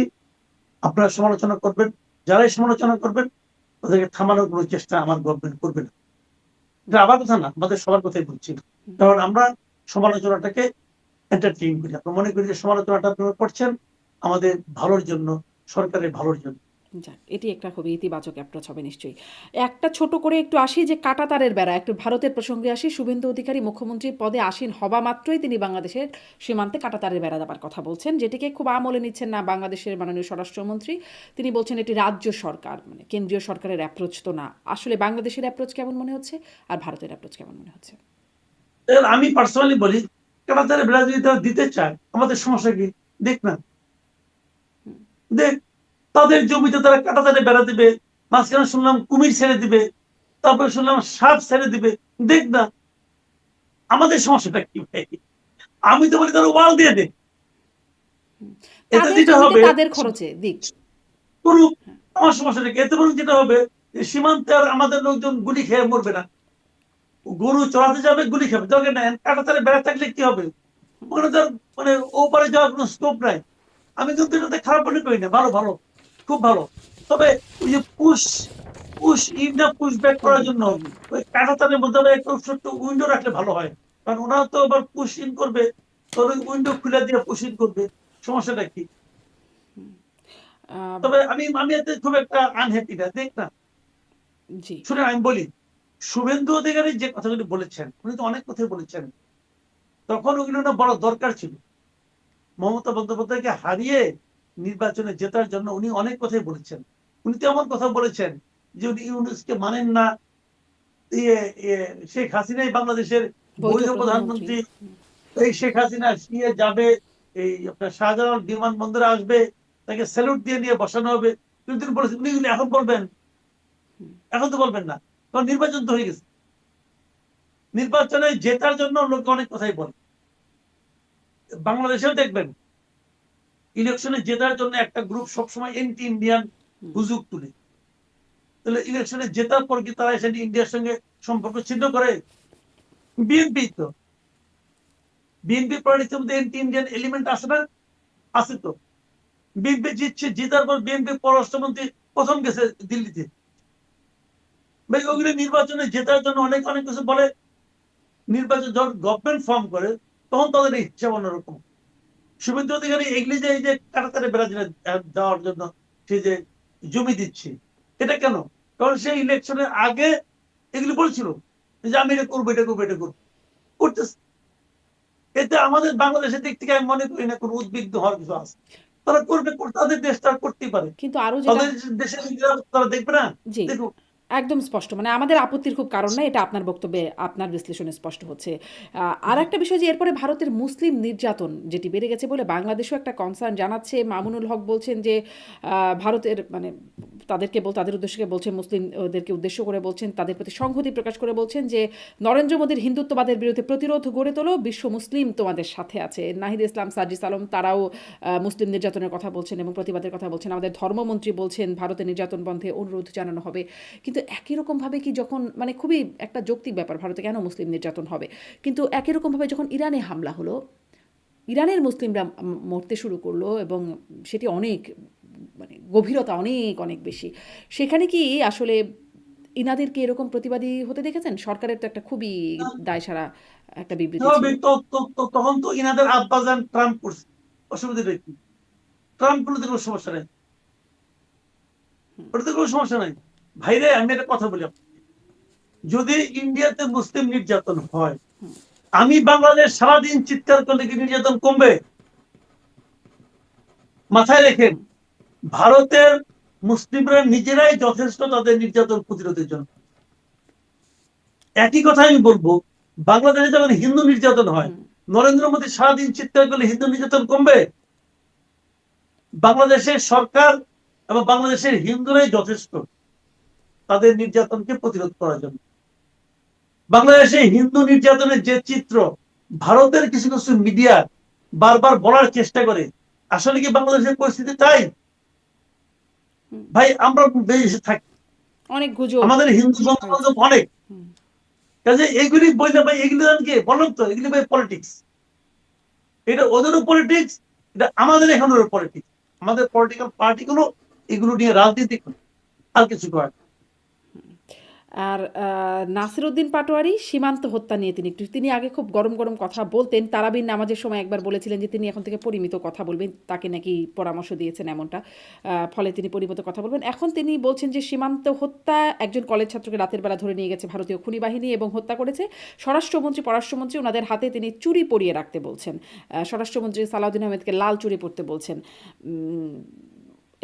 আপনারা সমালোচনা করবেন, যারাই সমালোচনা করবেন ওদেরকে থামানোর কোনো চেষ্টা আমার গভর্নমেন্ট করবে না। এটা আমার কথা না, আমাদের সবার কথাই বলছি। কারণ আমরা সমালোচনাটাকে এন্টারটেইন করি। আমরা মনে করি যে সমালোচনাটা আপনারা করছেন আমাদের ভালোর জন্য, সরকারের ভালোর জন্য। যাক, এটি একটা খুবই ইতিবাচক অ্যাপ্রোচ হবে নিশ্চয়ই। একটা ছোট করে একটু আসি যে কাঁটাতারের বেড়া, একটু ভারতের প্রসঙ্গে আসি। শুভেন্দু অধিকারী মুখ্যমন্ত্রীর পদে আসীন হবা মাত্রই তিনি বাংলাদেশের সীমান্তে কাঁটাতারের বেড়া দেবার কথা বলছেন, যেটিকে খুব আমলে নিচ্ছেন না বাংলাদেশের মাননীয় স্বরাষ্ট্রমন্ত্রী। তিনি বলছেন এটি রাজ্য সরকার, মানে কেন্দ্রীয় সরকারের অ্যাপ্রোচ তো না। আসলে বাংলাদেশের অ্যাপ্রোচ কেমন মনে হচ্ছে আর ভারতের অ্যাপ্রোচ কেমন মনে হচ্ছে? আমি পার্সোনালি বলি, কাঁটাতারের বেড়া যদি তারা দিতে চায় আমাদের সমস্যা কি? দেখ না, দেখ, তাদের জমিতে তারা কাঁটাতারের বেড়া দিবে, মাঝখানে শুনলাম কুমির ছেড়ে দিবে, তারপরে শুনলাম সাপ ছেড়ে দিবে। দেখ না, আমাদের সমস্যাটা কি ভাই? আমি তো বলি তারা ওয়াল দিয়ে দে, এতে তাদের যেটা জমিতে হবে তাদের খরচে দিক। করুক, আমার সমস্যা কি? এতে বরং যেটা হবে যে সীমান্তে আর আমাদের লোকজন গুলি খেয়ে মরবে না। গরু চড়াতে যাবে, গুলি খাবে, দরকার নাই। কাঁটাতারে বেড়া থাকলে কি হবে? ওখানে তার মানে ওপারে যাওয়ার কোনো স্কোপ নাই। আমি কিন্তু এটাতে খারাপ মনে করি না, ভালো ভালো, খুব ভালো। তবে ওই যে পুশ পুশ ইন না পুশ ব্যাক করার জন্য ওই কাঁটাতারের মধ্যে আবার একটা ছোট্ট উইন্ডো রাখলে ভালো হয়। কারণ ওরা তো আবার পুশ ইন করবে, তোর ওই উইন্ডো খুলে দিয়ে পুশ ইন করবে, সমস্যাটা কি? আহ, তবে আমি এতে খুব একটা আনহ্যাপি না, দেখ না। জি। শুনে আমি বলি, শুভেন্দু অধিকারী যে কথাগুলি বলেছেন, উনি তো অনেক কথাই বলেছেন, তখন ওগুলো না বড় দরকার ছিল। মমতা বন্দ্যোপাধ্যায়কে হারিয়ে নির্বাচনে জেতার জন্য উনি অনেক কথাই বলেছেন। উনি তো এমন কথা বলেছেন যে উনি ইউনূসকে মানেন না, ইয়ে শেখ হাসিনাই বাংলাদেশের বৈধ বৈধ প্রধানমন্ত্রী। প্রধানমন্ত্রী, এই শেখ হাসিনা যাবে, এই আপনার শাহজালাল বিমানবন্দরে আসবে, তাকে স্যালুট দিয়ে নিয়ে বসানো হবে। কিন্তু তিনি বলেছেন, উনি এখন বলবেন? এখন তো বলবেন না, কারণ নির্বাচন তো হয়ে গেছে। নির্বাচনে জেতার জন্য লোক অনেক কথাই বলে। বাংলাদেশেও দেখবেন ইলেকশনে জেতার জন্য একটা গ্রুপ সবসময় এন্টি ইন্ডিয়ান হুজুগ তুলে। তাহলে ইলেকশনে জেতার পর কি তারা এসে ইন্ডিয়ার সঙ্গে সম্পর্ক ছিন্ন করে? বিএনপি তো, বিএনপি পলিটিক্সের মধ্যে এন্টি ইন্ডিয়ান এলিমেন্ট আছে না? আছে তো। বিএনপি জিতছে, জেতার পর বিএনপি পররাষ্ট্রমন্ত্রী প্রথম গেছে দিল্লিতে। ভাই ওগুলো নির্বাচনে জেতার জন্য অনেক অনেক কিছু বলে। নির্বাচন যখন গভর্নমেন্ট ফর্ম করে তখন তাদের হিসাব অন্যরকম। শুভেন্দু অধিকারী এগুলি যে এই যে কাটাতারে ব্রাজিলে যাওয়ার জন্য সে যে জমি দিচ্ছে, এটা কেন? কারণ সে ইলেকশনের আগে এগুলি বলছিল যে আমি এটা করবো, এটা করবো, এটা করবো, করতেছে। এতে আমাদের বাংলাদেশের দিক থেকে আমি মনে করি না কোনো উদ্বিগ্ন হওয়ার কিছু আছে। তারা করবে, তাদের দেশ তারা করতেই পারে, কিন্তু আরো যেটা, তাদের দেশের তারা দেখবে না। জি, দেখুক, একদম স্পষ্ট। মানে আমাদের আপত্তির খুব কারণ নাই। এটা আপনার বক্তব্যে, আপনার বিশ্লেষণে স্পষ্ট হচ্ছে। আর একটা বিষয় যে এরপরে ভারতের মুসলিম নির্যাতন যেটি বেড়ে গেছে বলে বাংলাদেশও একটা কনসার্ন জানাচ্ছে। মামুনুল হক বলছেন যে ভারতের মানে তাদের উদ্দেশ্যে বলছেন, মুসলিমদেরকে উদ্দেশ্য করে বলছেন, তাদের প্রতি সংহতি প্রকাশ করে বলছেন যে নরেন্দ্র মোদীর হিন্দুত্ববাদের বিরুদ্ধে প্রতিরোধ গড়ে তোলো, বিশ্ব মুসলিম তোমাদের সাথে আছে। নাহিদ ইসলাম, সার্জিস আলম তারাও মুসলিম নির্যাতনের কথা বলছেন এবং প্রতিবাদের কথা বলছেন। আমাদের ধর্মমন্ত্রী বলছেন ভারতের নির্যাতন বন্ধে অনুরোধ জানানো হবে। কিন্তু একই রকমভাবে কি যখন মানে খুবই একটা যৌক্তিক ব্যাপার, ভারতে কেন মুসলিম নির্যাতন হবে, কিন্তু একই রকমভাবে যখন ইরানে হামলা হলো, ইরানের মুসলিমরা মরতে শুরু করলো এবং সেটি অনেক মানে গভীরতা অনেক অনেক বেশি। সেখানে কি আসলে ইনাদেরকে এরকম প্রতিবাদী হতে দেখেছেন? সরকারের তো একটা খুবই দায়সারা একটা বিবৃতি ছিল। স্বাভাবিক। তখন তো ইনাদের আব্বাজান ট্রাম্প করছে, অসুবিধাটা কি? ট্রাম্প করলে তো কোনো সমস্যা নেই, ওটাতে কোনো সমস্যা নাই। ভাইরে আমি একটা কথা বলি আপনাকে, যদি ইন্ডিয়াতে মুসলিম নির্যাতন হয়, আমি বাংলাদেশ সারাদিন চিৎকার করলে কি নির্যাতন কমবে? মাথায় রেখেন, ভারতের মুসলিমরা নিজেরাই যথেষ্ট তাদের নির্যাতন প্রতিরোধের জন্য। একই কথা আমি বলবো, বাংলাদেশে যখন হিন্দু নির্যাতন হয়, নরেন্দ্র মোদী সারাদিন চিৎকার করলে হিন্দু নির্যাতন কমবে? বাংলাদেশের সরকার এবং বাংলাদেশের হিন্দুরাই যথেষ্ট তাদের নির্যাতনকে প্রতিরোধ করার জন্য। বাংলাদেশে হিন্দু নির্যাতনের যে চিত্র ভারতের কিছু কিছু মিডিয়া বারবার বলার চেষ্টা করে, আসলে কি বাংলাদেশের পরিস্থিতি তাই? ভাই, আমরা দেশে থাকি, অনেক গুজব, আমাদের হিন্দু বন্ধু বান্ধব অনেক, কাজে এগুলি বললে ভাই এগুলি কি বলেন তো, এগুলি ভাই পলিটিক্স। এটা ওদেরও পলিটিক্স, এটা আমাদের এখানেও পলিটিক্স। আমাদের পলিটিক্যাল পার্টিগুলো এগুলো নিয়ে রাজনীতি করে, আর কিছু করে। আর নাসিরউদ্দিন পাটোয়ারি সীমান্ত হত্যা নিয়ে তিনি আগে খুব গরম গরম কথা বলতেন। তারাবির নামাজের সময় একবার বলেছিলেন যে তিনি এখন থেকে পরিমিত কথা বলবেন, তাকে নাকি পরামর্শ দিয়েছেন এমনটা, ফলে তিনি পরিমিত কথা বলবেন। এখন তিনি বলছেন যে সীমান্ত হত্যা, একজন কলেজ ছাত্রকে রাতের বেলা ধরে নিয়ে গেছে ভারতীয় খুনি বাহিনী এবং হত্যা করেছে। স্বরাষ্ট্রমন্ত্রী পররাষ্ট্রমন্ত্রী ওনাদের হাতে তিনি চুরি পরিয়ে রাখতে বলছেন, স্বরাষ্ট্রমন্ত্রী সালাউদ্দিন আহমেদকে লাল চুরি পরতে বলছেন,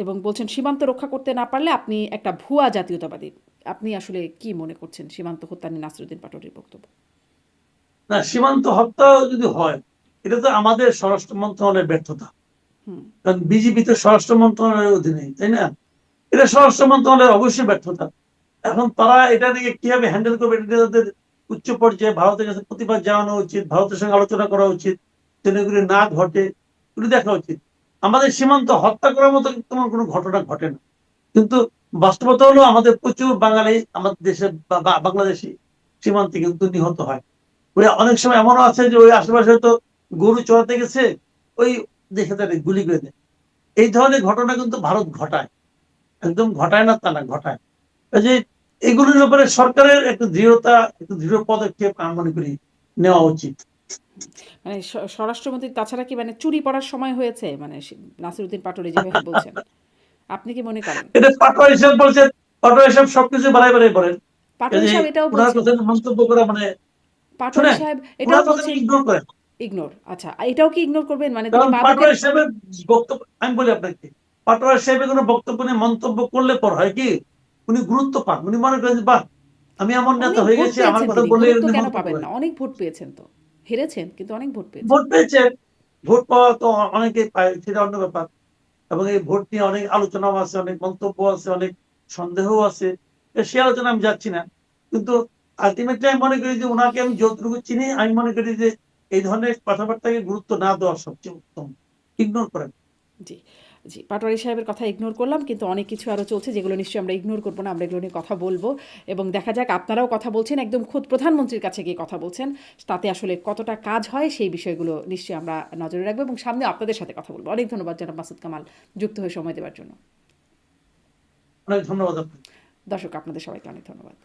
এবং বলছেন সীমান্ত রক্ষা করতে না পারলে আপনি একটা ভুয়া জাতীয়তাবাদী। আপনি আসলে কি মনে করছেন সীমান্ত হত্যা নিয়ে নাসিরউদ্দিন পাটোয়ারির বক্তব্য? না, সীমান্ত হত্যা যদি হয়, এটা তো আমাদের স্বরাষ্ট্র মন্ত্রণালয়ের ব্যর্থতা। কারণ বিজেপি তো স্বরাষ্ট্র মন্ত্রণালয়ের অধীনে, তাই না? এটা স্বরাষ্ট্র মন্ত্রণালয়ের অবশ্যই ব্যর্থতা। এখন তারা এটা নিয়ে কিভাবে হ্যান্ডেল করবে, এটা তাদের উচ্চ পর্যায়ে ভারতের কাছে প্রতিবাদ জানানো উচিত, ভারতের সঙ্গে আলোচনা করা উচিত, যেন এগুলি না ঘটে, এগুলি দেখা উচিত। আমাদের সীমান্ত হত্যা করার মতো তোমার কোনো ঘটনা ঘটে না, কিন্তু বাস্তবতা হলো আমাদের প্রচুর বাঙালি আমাদের দেশে বাংলাদেশি সীমান্তে কিন্তু নিহত হয়। ওই অনেক সময় এমনও আছে যে ওই আশেপাশে তো গরু চড়াতে গেছে, ওই দেখে তাদের গুলি করে দেয়। এই ধরনের ঘটনা কিন্তু ভারত ঘটায়, একদম ঘটায় না তা না, ঘটায়। যে এগুলোর ব্যাপারে সরকারের একটু দৃঢ়তা, একটু দৃঢ় পদক্ষেপ আমি মনে করি নেওয়া উচিত। মানে স্বরাষ্ট্রমন্ত্রী তাছাড়া কি মানে চুরি পড়ার সময় হয়েছে, মানে নাসিরউদ্দিন পাটোয়ারি যেভাবে বলছেন, আপনি কি মনে করেন? এটা পাটোয়ারি সাহেব বলছেন, পাটোয়ারি সাহেব সবকিছু বাড়াই বাড়াই বলেন। পাটোয়ারি সাহেব এটাও ওনার বলছেন, কথা মন্তব্য করা মানে পাটোয়ারি শুনেন, সাহেব এটাও ওনার কথা বলছেন ইগনোর করেন। ইগনোর। আচ্ছা, এটাও কি ইগনোর করবেন? মানে তিনি কারণ মাদকের পাটোয়ারি সাহেবের বক্তব্য, আমি বলি আপনাকে, পাটোয়ারি সাহেবের কোনো বক্তব্য নিয়ে মন্তব্য করলে পর হয় কি, উনি গুরুত্ব পান, উনি মনে করেন বাহ আমি এমন নেতা অনেক হয়ে ভোট গেছি, আমার পেয়েছেন, কথা তিনি বললে গুরুত্ব উনি কেন মন্তব্য পাবেন করেন। না? অনেক ভোট পেয়েছেন তো, হেরেছেন কিন্তু অনেক ভোট পেয়েছেন। ভোট পেয়েছেন, ভোট পাওয়া তো অনেকেই পায়, সেটা অন্য ব্যাপার। এবং এই ভোট নিয়ে অনেক আলোচনাও আছে, অনেক মন্তব্য আছে, অনেক সন্দেহও আছে, সে আলোচনা আমি যাচ্ছি না। কিন্তু আলটিমেটলি আমি মনে করি যে ওনাকে আমি যতটুকু চিনি, আমি মনে করি যে এই ধরনের কথাবার্তাকে গুরুত্ব না দেওয়া সবচেয়ে উত্তম, ইগনোর করেন। জি, জি, পাটোয়ারি সাহেবের কথা ইগনোর করলাম, কিন্তু অনেক কিছু আরও চলছে যেগুলো নিশ্চয়ই আমরা ইগনোর করবো না, আমরা এগুলো নিয়ে কথা বলবো। এবং দেখা যাক, আপনারাও কথা বলছেন, একদম খোদ প্রধানমন্ত্রীর কাছে গিয়ে কথা বলছেন, তাতে আসলে কতটা কাজ হয় সেই বিষয়গুলো নিশ্চয়ই আমরা নজরে রাখবো এবং সামনে আপনাদের সাথে কথা বলবো। অনেক ধন্যবাদ জনাব মাসুদ কামাল যুক্ত হয়ে সময় দেওয়ার জন্য। অনেক ধন্যবাদ আপনাকে। দর্শক, আপনাদের সবাইকে অনেক ধন্যবাদ।